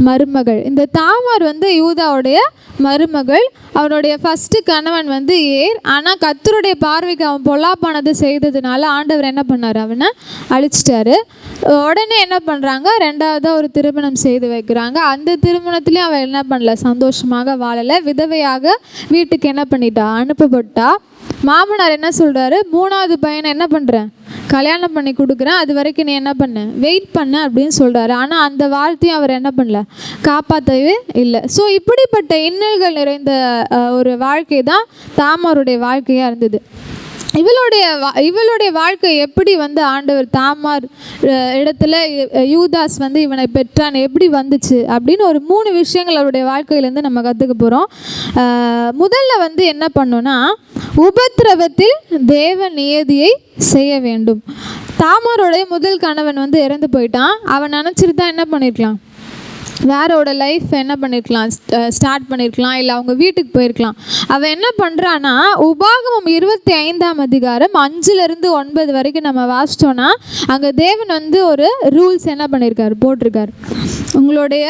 மருமகள். இந்த தாமார் வந்து யூதாவுடைய மருமகள். அவனுடைய ஃபஸ்ட்டு கணவன் வந்து ஏர். ஆனால் கர்த்தருடைய பார்வைக்கு அவன் பொல்லாப்பானது செய்ததுனால ஆண்டவர் என்ன பண்ணார், அவனை அழிச்சிட்டாரு. உடனே என்ன பண்ணுறாங்க, 2வதாக ஒரு திருமணம் செய்து வைக்கிறாங்க. அந்த திருமணத்துலேயும் அவள் என்ன பண்ணல, சந்தோஷமாக வாழலை. விதவையாக வீட்டுக்கு என்ன பண்ணிட்டா, அனுப்பப்பட்டா. மாமனார் என்ன சொல்கிறாரு, 3வது பையனை என்ன பண்ணுறேன், கல்யாணம் பண்ணி கொடுக்குறேன், அது வரைக்கும் நீ என்ன பண்ண, வெயிட் பண்ண அப்படின்னு சொல்கிறாரு. ஆனால் அந்த வார்த்தையும் அவர் என்ன பண்ணல, காப்பாற்றவே இல்லை. ஸோ இப்படிப்பட்ட இன்னல்கள் நிறைந்த ஒரு வாழ்க்கை தான் தாமாருடைய வாழ்க்கையாக இருந்தது. இவளுடைய வாழ்க்கை எப்படி வந்து ஆண்டவர் தாமார் இடத்துல யூதாஸ் வந்து இவனை பெற்றான் எப்படி வந்துச்சு அப்படின்னு ஒரு 3 விஷயங்கள் அவருடைய வாழ்க்கையிலேருந்து நம்ம கற்றுக்க போகிறோம். முதல்ல வந்து என்ன பண்ணோன்னா, உபத்திரவத்தில் தேவ நியதியை செய்ய வேண்டும். தாமாரோடைய முதல் கணவன் வந்து இறந்து போயிட்டான். அவன் நினச்சிட்டு தான் என்ன பண்ணியிருக்கலாம், வேறோட லைஃப் என்ன பண்ணியிருக்கலாம், ஸ்டார்ட் பண்ணியிருக்கலாம், இல்லை அவங்க வீட்டுக்கு போயிருக்கலாம். அவன் என்ன பண்ணுறான்னா, உபாகமம் 25ஆம் அதிகாரம் 5 - 9 வரைக்கும் நம்ம வாசித்தோன்னா, அங்கே தேவன் வந்து ஒரு ரூல்ஸ் என்ன பண்ணியிருக்காரு, போட்டிருக்காரு. உங்களுடைய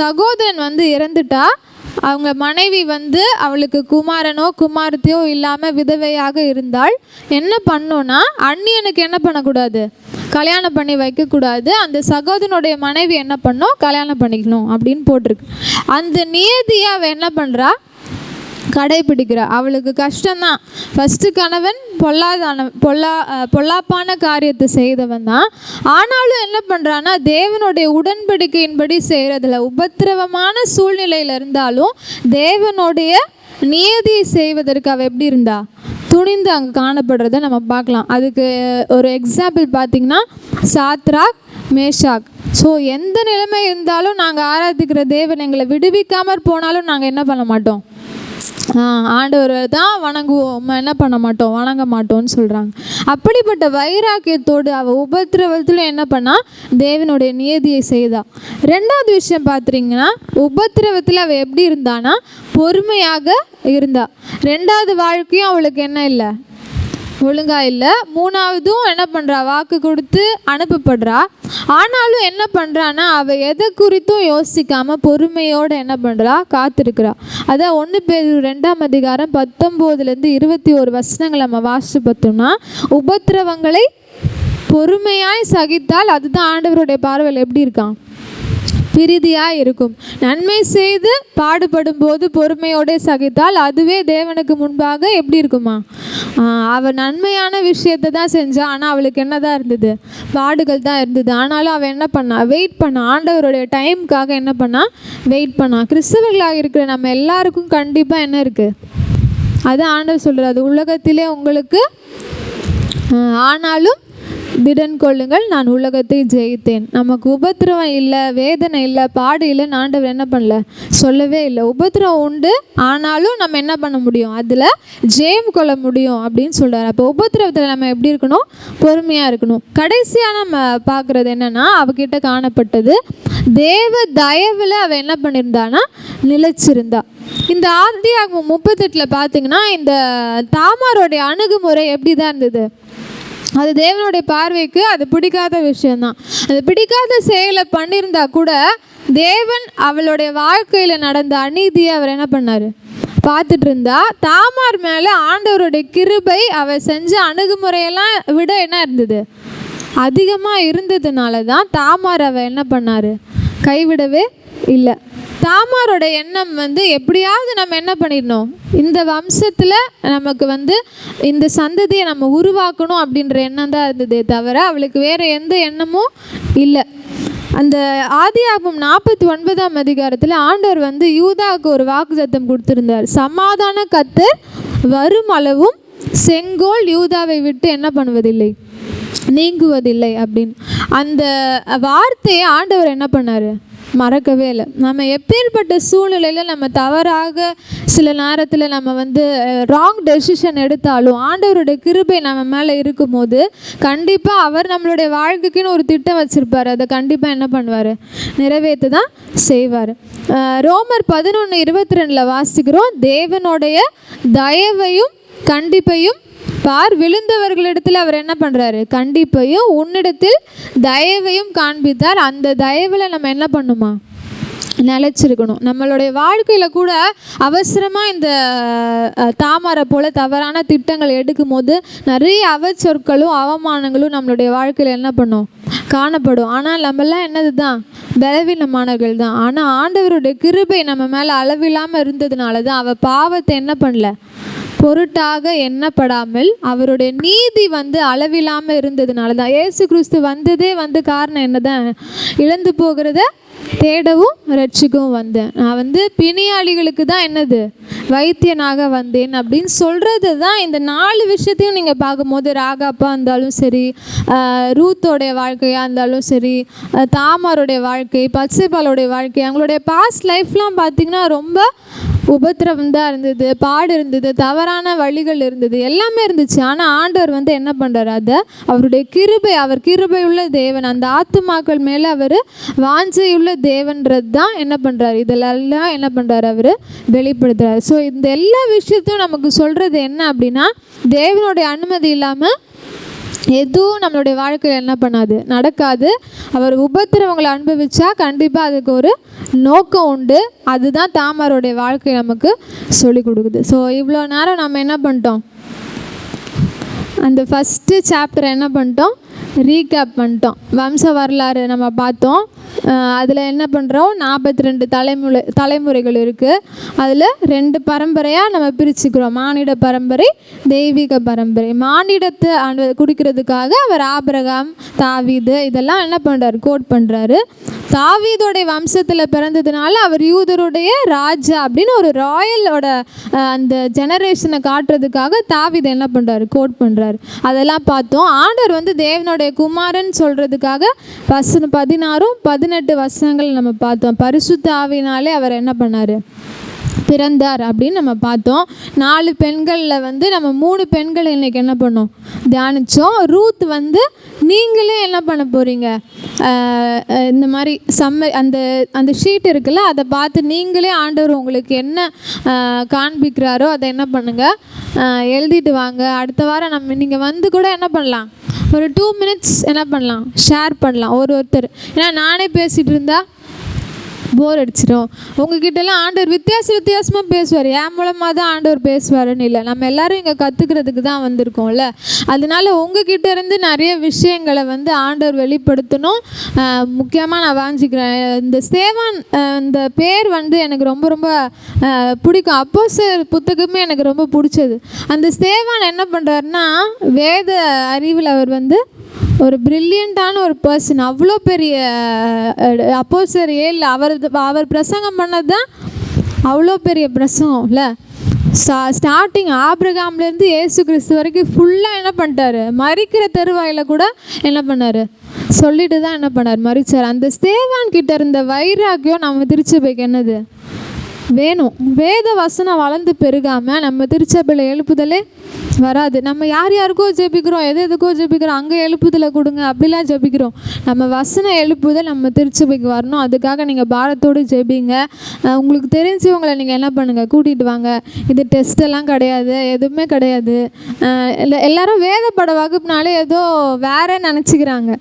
சகோதரன் வந்து இறந்துட்டா, அவங்க மனைவி வந்து அவளுக்கு குமாரனோ குமாரத்தையோ இல்லாமல் விதவையாக இருந்தால் என்ன பண்ணோன்னா, அந்நியனுக்கு என்ன பண்ணக்கூடாது, கல்யாணம் பண்ணி வைக்கக்கூடாது. அந்த சகோதரனுடைய மனைவி என்ன பண்ணோம், கல்யாணம் பண்ணிக்கணும் அப்படின்னு போட்டிருக்கு. அந்த நியதியை அவள் என்ன பண்ணுறா, கடைப்பிடிக்கிறா. அவளுக்கு கஷ்டம்தான். ஃபஸ்ட்டு கணவன் பொல்லாப்பான காரியத்தை செய்தவன் தான். ஆனாலும் என்ன பண்ணுறான்னா, தேவனுடைய உடன்படிக்கையின்படி செய்கிறதில்ல. உபத்திரவமான சூழ்நிலையில் இருந்தாலும் தேவனுடைய நியதியை செய்வதற்கு அவள் எப்படி இருந்தா, துணிந்து அங்கே காணப்படுறத நம்ம பார்க்கலாம். அதுக்கு ஒரு எக்ஸாம்பிள் பார்த்திங்கன்னா, சாத்ராக் மேஷாக். ஸோ எந்த நிலைமை இருந்தாலும் நாங்கள் ஆராதிக்கிற தேவன் எங்களை விடுவிக்காமற் போனாலும் நாங்கள் என்ன பண்ண மாட்டோம், ஆண்டவரை தான் வணங்குவோம், என்ன பண்ண மாட்டோம், வணங்க மாட்டோம்னு சொல்கிறாங்க. அப்படிப்பட்ட வைராக்கியத்தோடு அவள் உபத்திரவத்தில் என்ன பண்ணா, தேவனுடைய நியதியை செய்தா. ரெண்டாவது விஷயம் பார்த்துட்டிங்கன்னா, உபத்திரவத்தில் அவள் எப்படி இருந்தானா, பொறுமையாக இருந்தா. ரெண்டாவது வாழ்க்கையும் அவளுக்கு என்ன இல்லை, ஒழுங்கா இல்லை. மூணாவதும் என்ன பண்ணுறா, வாக்கு கொடுத்து அனுப்பப்படுறா. ஆனாலும் என்ன பண்ணுறான்னா, அவள் எதை குறித்தும் யோசிக்காமல் பொறுமையோடு என்ன பண்ணுறா, காத்திருக்கிறா. அதான் 1 பேதுரு 2ஆம் அதிகாரம் 19 - 21 வசனங்கள் நம்ம வாசித்து பார்த்தோம்னா, உபத்திரவங்களை பொறுமையாய் சகித்தால் அதுதான் ஆண்டவருடைய பார்வையில் எப்படி இருக்கான், பிரீதியாக இருக்கும். நன்மை செய்து பாடுபடும் போது பொறுமையோடு சகித்தால் அதுவே தேவனுக்கு முன்பாக எப்படி இருக்குமா. அவள் நன்மையான விஷயத்தை தான் செஞ்சா, ஆனால் அவளுக்கு என்ன தான் இருந்தது, பாடுகள் தான் இருந்தது. ஆனாலும் அவள் என்ன பண்ணா, வெயிட் பண்ணா. ஆண்டவருடைய டைமுக்காக என்ன பண்ணா, வெயிட் பண்ணா. கிறிஸ்தவர்களாக இருக்கிற நம்ம எல்லாருக்கும் கண்டிப்பாக என்ன இருக்குது, அதான் ஆண்டவர் சொல்கிறாரு, உலகத்திலே உங்களுக்கு ஆனாலும் திடன் கொள்ளுங்கள், நான் உலகத்தை ஜெயித்தேன். நமக்கு உபத்திரவம் இல்லை, வேதனை இல்லை, பாடு இல்லைன்னு ஆண்டவர் என்ன பண்ணல, சொல்லவே இல்லை. உபத்திரவம் உண்டு, ஆனாலும் நம்ம என்ன பண்ண முடியும், அதில் ஜெயம் கொள்ள முடியும் அப்படின்னு சொல்கிறார். அப்போ உபத்திரவத்தில் நம்ம எப்படி இருக்கணும், பொறுமையாக இருக்கணும். கடைசியாக நம்ம பார்க்குறது என்னென்னா, அவகிட்ட காணப்பட்டது தேவ தயவில் அவள் என்ன பண்ணியிருந்தான்னா, நிலைச்சிருந்தா. இந்த ஆதியாகமம் 38 பார்த்தீங்கன்னா, இந்த தாமாரோடைய அணுகுமுறை எப்படி தான் இருந்தது, அது தேவனுடைய பார்வைக்கு அது பிடிக்காத விஷயந்தான். அது பிடிக்காத செயலை பண்ணியிருந்தா கூட தேவன் அவளுடைய வாழ்க்கையில் நடந்த அநீதியை அவர் என்ன பண்ணார், பார்த்துட்டு இருந்தா. தாமார் மேலே ஆண்டவருடைய கிருபை அவள் செஞ்ச அணுகுமுறையெல்லாம் விட என்ன இருந்தது, அதிகமாக இருந்ததுனால தான் தாமார் அவள் என்ன பண்ணார், கைவிடவே இல்லை. தாமாரோட எண்ணம் எப்படியாவது நம்ம என்ன பண்ணிடணும், இந்த வம்சத்தில் நமக்கு இந்த சந்ததியை நம்ம உருவாக்கணும் அப்படின்ற எண்ணம் தான் இருந்ததே தவிர அவளுக்கு வேறு எந்த எண்ணமும் இல்லை. அந்த ஆதியாகமம் 49ஆம் அதிகாரத்தில் ஆண்டவர் யூதாவுக்கு ஒரு வாக்குத்தத்தம் கொடுத்துருந்தார். சமாதான கர்த்தர் வரும் அளவும் செங்கோல் யூதாவை விட்டு என்ன பண்ணுவதில்லை, நீங்குவதில்லை அப்படின்னு. அந்த வார்த்தையை ஆண்டவர் என்ன பண்ணார், மறக்கவே இல்லை. நம்ம எப்பேற்பட்ட சூழ்நிலையில் நம்ம தவறாக சில நேரத்தில் நம்ம ராங் டெசிஷன் எடுத்தாலும் ஆண்டவருடைய கிருபை நம்ம மேலே இருக்கும்போது கண்டிப்பாக அவர் நம்மளுடைய வாழ்க்கைக்குன்னு ஒரு திட்டம் வச்சுருப்பார். அதை கண்டிப்பாக என்ன பண்ணுவார், நிறைவேற்ற தான் செய்வார். ரோமர் 11:22 வாசிக்கிறோம், தேவனுடைய தயவையும் கண்டிப்பையும் பார், விழுந்தவர்களிடத்தில் அவர் என்ன பண்ணுறாரு, கண்டிப்பையும் உன்னிடத்தில் தயவையும் காண்பித்தார். அந்த தயவில் நம்ம என்ன பண்ணுமா, நிலச்சிருக்கணும். நம்மளுடைய வாழ்க்கையில் கூட அவசரமாக இந்த தாமரை போல் தவறான திட்டங்கள் எடுக்கும் போது நிறைய அவச்சொற்களும் அவமானங்களும் நம்மளுடைய வாழ்க்கையில் என்ன பண்ணும், காணப்படும். ஆனால் நம்மெல்லாம் என்னது தான், பலவீனமானவர்கள் தான். ஆனால் ஆண்டவருடைய கிருபை நம்ம மேலே அளவில்லாமல் இருந்ததுனால தான் அவள் பாவத்தை என்ன பண்ணல, பொருட்டாக எண்ணப்படாமல் அவருடைய நீதி அளவில்லாமல் இருந்ததுனால தான். இயேசு கிறிஸ்து வந்ததே காரணம் என்ன தான், இழந்து போகிறத தேடவும் ரட்சிக்கவும் வந்தேன். நான் பிணியாளிகளுக்கு தான் என்னது, வைத்தியனாக வந்தேன் அப்படின்னு சொல்கிறது தான். இந்த 4 விஷயத்தையும் நீங்கள் பார்க்கும்போது ராகாப்பா இருந்தாலும் சரி, ரூத்தோடைய வாழ்க்கையாக இருந்தாலும் சரி, தாமாரோடைய வாழ்க்கை, பத்சேபாளுடைய வாழ்க்கை, அவங்களுடைய பாஸ்ட் லைஃப்லாம் பார்த்திங்கன்னா ரொம்ப உபத்திரவம் தான் இருந்தது, பாடு இருந்தது, தவறான வழிகள் இருந்தது, எல்லாமே இருந்துச்சு. ஆனால் ஆண்டவர் என்ன பண்ணுறாரு, அதை அவருடைய கிருபை, அவர் கிருபையுள்ள தேவன், அந்த ஆத்துமாக்கள் மேலே அவர் வாஞ்சையுள்ள தேவன்றது தான் என்ன பண்ணுறாரு, இதெல்லாம் என்ன பண்ணுறாரு, அவர் வெளிப்படுத்துகிறார். ஸோ இந்த எல்லா விஷயத்தையும் நமக்கு சொல்கிறது என்ன அப்படின்னா, தேவனுடைய அனுமதி இல்லாமல் எதுவும் நம்மளுடைய வாழ்க்கையில் என்ன பண்ணாது, நடக்காது. அவர் உபத்திரவங்களை அனுபவிச்சா கண்டிப்பாக அதுக்கு ஒரு நோக்கம் உண்டு. அதுதான் தாமாரோடைய வாழ்க்கை நமக்கு சொல்லிக் கொடுக்குது. ஸோ இவ்வளோ நேரம் நம்ம என்ன பண்ணிட்டோம், அந்த ஃபஸ்ட்டு சாப்டர் என்ன பண்ணிட்டோம், ரீகேப் பண்ணிட்டோம். வம்ச வரலாறு நம்ம பார்த்தோம். அதில் என்ன பண்ணுறோம், 42 தலைமுறைகள் இருக்குது. அதில் 2 பரம்பரையாக நம்ம பிரிச்சுக்கிறோம், மானிட பரம்பரை, தெய்வீக பரம்பரை. மானிடத்தை குடிக்கிறதுக்காக அவர் ஆபிரகாம், தாவீது இதெல்லாம் என்ன பண்ணுறாரு, கோட் பண்ணுறாரு. தாவீதோடைய வம்சத்தில் பிறந்ததுனால அவர் யூதருடைய ராஜா அப்படின்னு ஒரு ராயலோட அந்த ஜெனரேஷனை காட்டுறதுக்காக தாவீது என்ன பண்ணுறாரு, கோட் பண்ணுறாரு. அதெல்லாம் பார்த்தோம். ஆண்டவர் தேவனுடைய குமாரன் சொல்கிறதுக்காக 16, 18 வசனங்கள் நம்ம பார்த்தோம். பரிசுத்த ஆவியினாலே அவர் என்ன பண்ணார், பிறந்தார் அப்படின்னு நம்ம பார்த்தோம். 4 பெண்களில் வந்து நம்ம 3 பெண்களை இன்றைக்கி என்ன பண்ணோம், தியானித்தோம். ரூத் வந்து நீங்களே என்ன பண்ண போகிறீங்க, இந்த மாதிரி அந்த ஷீட் இருக்குல்ல, அதை பார்த்து நீங்களே ஆண்டவர் உங்களுக்கு என்ன காண்பிக்கிறாரோ அதை என்ன பண்ணுங்கள், எழுதிட்டு வாங்க. அடுத்த வாரம் நீங்கள் வந்து கூட என்ன பண்ணலாம், ஒரு 2 minutes என்ன பண்ணலாம், ஷேர் பண்ணலாம் ஒருத்தர். ஏன்னா நானே பேசிகிட்டு இருந்தால் போர் அடிச்சிடும். உங்ககிட்டலாம் ஆண்டவர் வித்தியாசமாக பேசுவார். என் மூலமாக தான் ஆண்டவர் பேசுவாருன்னு இல்லை, நம்ம எல்லோரும் இங்கே கற்றுக்கிறதுக்கு தான் வந்திருக்கோம்ல. அதனால உங்ககிட்ட இருந்து நிறைய விஷயங்களை வந்து ஆண்டவர் வெளிப்படுத்தணும். முக்கியமாக நான் வாஞ்சிக்கிறேன், இந்த ஸ்தேவான் இந்த பேர் வந்து எனக்கு ரொம்ப ரொம்ப பிடிக்கும். அப்போஸ்தலர் புத்தகமே எனக்கு ரொம்ப பிடிச்சது. அந்த ஸ்தேவான் என்ன பண்ணுறாருன்னா, வேத அறிவில் அவர் வந்து ஒரு பிரில்லியண்ட்டான ஒரு பர்சன். அவ்வளோ பெரிய அப்போஸ்தலர் 7 அவர் பிரசங்கம் பண்ணது தான் அவ்வளோ பெரிய பிரசங்கம் இல்லை. ஸ்டார்டிங் ஆபிரகாம்லேருந்து இயேசு கிறிஸ்து வரைக்கும் ஃபுல்லாக என்ன பண்ணிட்டாரு, மரிக்கிற தருவாயில் கூட என்ன பண்ணார், சொல்லிட்டு தான் என்ன பண்ணார், மரிச்சார். அந்த ஸ்தேவான் கிட்ட இருந்த வைராக்கியம் நம்ம திருச்சபைக்கு என்னது வேணும். வேத வசனம் வளர்ந்து பெருகாமல் நம்ம திருச்சபையில் எழுப்புதலே வராது. நம்ம யாருக்கோ ஜெபிக்கிறோம், எதுக்கோ ஜெபிக்கிறோம், அங்கே எழுப்புதலை கொடுங்க அப்படிலாம் ஜெபிக்கிறோம். நம்ம வசனம் எழுப்புதல் நம்ம திருச்சபைக்கு வரணும். அதுக்காக நீங்கள் பாரத்தோடு ஜெபிங்க. உங்களுக்கு தெரிஞ்சவங்களை நீங்கள் என்ன பண்ணுங்கள், கூட்டிகிட்டு வாங்க. இது டெஸ்ட்டெல்லாம் கிடையாது, எதுவுமே கிடையாது. எல்லாரும் வேதப்பட வகுப்புனாலே ஏதோ வேற நினச்சிக்கிறாங்க.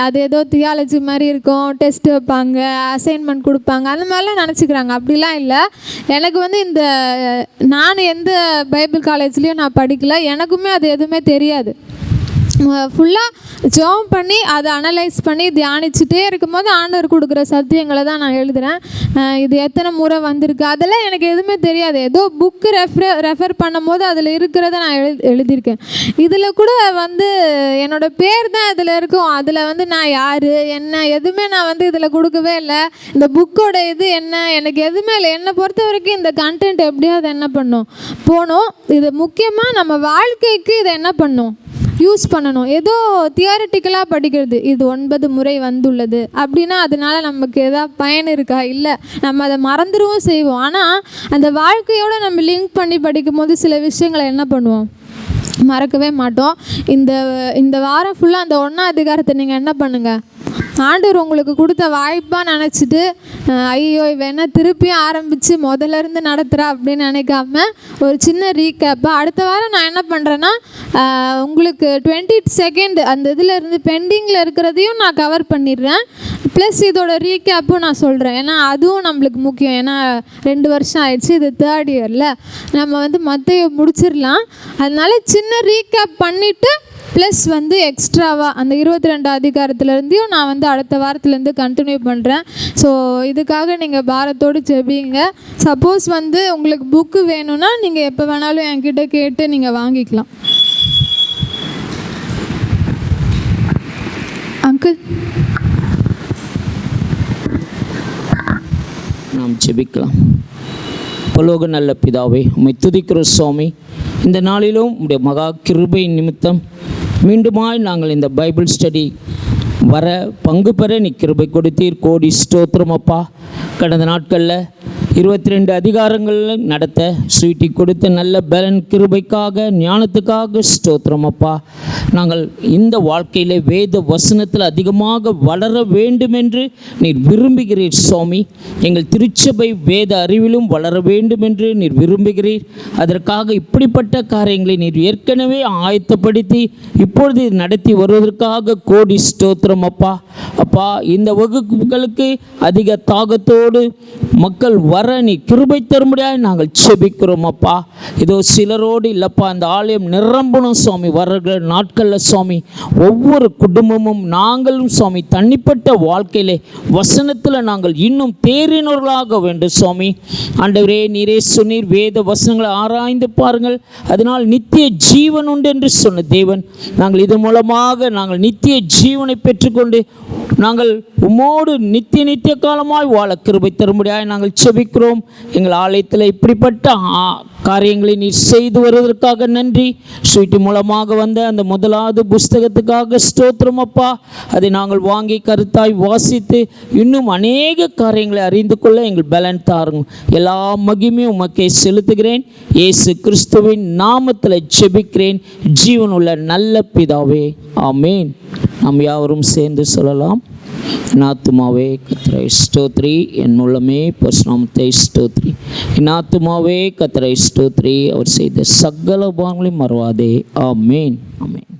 அது ஏதோ தியாலஜி மாதிரி இருக்கும், டெஸ்ட் வைப்பாங்க, அசைன்மெண்ட் கொடுப்பாங்க, அந்த மாதிரிலாம் நினச்சிக்கிறாங்க. அப்படிலாம் இல்லை. எனக்கு வந்து நான் எந்த பைபிள் காலேஜ்லேயும் நான் படிக்கல, எனக்குமே அது எதுவுமே தெரியாது. ஃபுல்லாக ஜெபம் பண்ணி அதை அனலைஸ் பண்ணி தியானிச்சுட்டே இருக்கும்போது ஆண்டவர் கொடுக்குற சத்தியங்களை தான் நான் எழுதுகிறேன். இது எத்தனை முறை வந்திருக்கு அதெல்லாம் எனக்கு எதுவுமே தெரியாது. ஏதோ புக்கு ரெஃபர் பண்ணும் போது அதில் இருக்கிறத நான் எழுதியிருக்கேன். இதில் கூட வந்து என்னோடய பேர் தான் இதில் இருக்கும். அதில் வந்து நான் யார் என்ன எதுவுமே நான் வந்து இதில் கொடுக்கவே இல்லை. இந்த புக்கோட இது என்ன எனக்கு எதுவுமே இல்லை. என்னை பொறுத்த வரைக்கும் இந்த கண்டென்ட் எப்படியாவது என்ன பண்ணும் போகணும். இது முக்கியமாக நம்ம வாழ்க்கைக்கு இதை என்ன பண்ணும் யூஸ் பண்ணணும். ஏதோ தியரிட்டிக்கலாக படிக்கிறது, இது 9 முறை வந்துள்ளது அப்படின்னா அதனால நமக்கு எதாவது பயன் இருக்கா? இல்லை, நம்ம அதை மறந்துடுவோம் செய்வோம். ஆனால் அந்த வாழ்க்கையோடு நம்ம லிங்க் பண்ணி படிக்கும் போது சில விஷயங்களை என்ன பண்ணுவோம், மறக்கவே மாட்டோம். இந்த வாரம் ஃபுல்லாக அந்த 1ஆம் அதிகாரத்தை நீங்கள் என்ன பண்ணுங்கள், ஆண்டவர் உங்களுக்கு கொடுத்த வாய்ப்பாக நினச்சிட்டு ஐயோ இவ என்ன திருப்பியும் ஆரம்பித்து முதல்லேருந்து நடத்துகிறா அப்படின்னு நினைக்காம ஒரு சின்ன ரீகேப்பாக அடுத்த வாரம் நான் என்ன பண்ணுறேன்னா உங்களுக்கு 20 செகண்ட் அந்த இதில் இருந்து பெண்டிங்கில் இருக்கிறதையும் நான் கவர் பண்ணிடுறேன். ப்ளஸ் இதோட ரீகேப்பும் நான் சொல்கிறேன். ஏன்னா அதுவும் நம்மளுக்கு முக்கியம். ஏன்னா 2 வருஷம் ஆயிடுச்சு, இது 3rd இயரில் நம்ம வந்து மத்தையை முடிச்சிடலாம். அதனால சின்ன ரீகேப் பண்ணிவிட்டு ப்ளஸ் வந்து எக்ஸ்ட்ராவாக அந்த 22 அதிகாரத்துலேருந்தையும் நான் வந்து அடுத்த வாரத்துலேருந்து கண்டினியூ பண்ணுறேன். ஸோ இதுக்காக நீங்கள் பாரத்தோடு ஜெபிங்க. சப்போஸ் வந்து உங்களுக்கு புக்கு வேணும்னா நீங்கள் எப்போ வேணாலும் என்கிட்ட கேட்டு நீங்கள் வாங்கிக்கலாம். அங்கிள், நாம் ஜெபிக்கலாம். பரலோக நல்ல பிதாவே, உம்மை துதிக்கிறோம் சுவாமி. இந்த நாளிலும் உம்முடைய மகா கிருபை நிமித்தம் மீண்டுமாய் நாங்கள் இந்த பைபிள் ஸ்டடி வர பங்கு பெற நீ கிருபை கொடுத்தீர். கோடி ஸ்தோத்திரம் அப்பா. கடந்த நாட்களில் 22 அதிகாரங்களில் நடத்த ஸ்வீட்டி கொடுத்த நல்ல பலன் கிருபைக்காக ஞானத்துக்காக ஸ்தோத்திரம் அப்பா. நாங்கள் இந்த வாழ்க்கையிலே வேத வசனத்தில் அதிகமாக வளர வேண்டும் என்று நீர் விரும்புகிறீர் சுவாமி. எங்கள் திருச்சபை வேத அறிவிலும் வளர வேண்டும் என்று நீர் விரும்புகிறீர். அதற்காக இப்படிப்பட்ட காரியங்களை நீர் ஏற்கனவே ஆயத்தப்படுத்தி இப்பொழுது நடத்தி வருவதற்காக கோடி ஸ்தோத்திரம் அப்பா. அப்பா, இந்த வகுப்புகளுக்கு அதிக தாகத்தோடு மக்கள் வர நீ கிருபை தரும்படியாக நாங்கள் செபிக்கிறோம் அப்பா. இதோ சிலரோடு இல்லப்பா, அந்த ஆலயம் நிரம்பணும் சுவாமி. வருகிற நாட்களில் சுவாமி ஒவ்வொரு குடும்பமும் நாங்களும் சுவாமி தனிப்பட்ட வாழ்க்கையிலே வசனத்தில் நாங்கள் இன்னும் தேறினவர்களாக வேண்டும் சுவாமி. ஆண்டவரே, நீரே சொன்னீர் வேத வசனங்களை ஆராய்ந்து பாருங்கள், அதனால் நித்திய ஜீவன் உண்டு என்று சொன்ன தேவன். நாங்கள் இது மூலமாக நாங்கள் நித்திய ஜீவனை பெற்றுக்கொண்டு நாங்கள் உம்மோடு நித்திய காலமாய் வாழ கிருபை தரும்படியாக நாங்கள் செபிக்கிறோம். எங்கள் ஆலயத்தில் இப்படிப்பட்ட காரியங்களை நீர் செய்து வருவதற்காக நன்றி. ஸ்வீட்டி மூலமாக வந்த அந்த முதலாவது புஸ்தகத்துக்காக ஸ்தோத்திரம் அப்பா. அதை நாங்கள் வாங்கி கருத்தாய் வாசித்து இன்னும் அநேக காரியங்களை அறிந்து கொள்ள எங்கள் பலன் தாருங்க. எல்லா மகிமையும் உமக்கே செலுத்துகிறேன். இயேசு கிறிஸ்துவின் நாமத்தில் ஜெபிக்கிறேன் ஜீவனுள்ள நல்ல பிதாவே, ஆமேன். நாம் யாவரும் சேர்ந்து சொல்லலாம். என் ஆத்துமாவே கர்த்தரை ஸ்தோத்திரி, என் உள்ளமே பரிசுநாமத்தை ஸ்தோத்திரி. என் ஆத்துமாவே கர்த்தரை ஸ்தோத்திரி, அவர் செய்த சகல உபகாரங்களையும் மறவாதே. ஆமேன், ஆமேன்.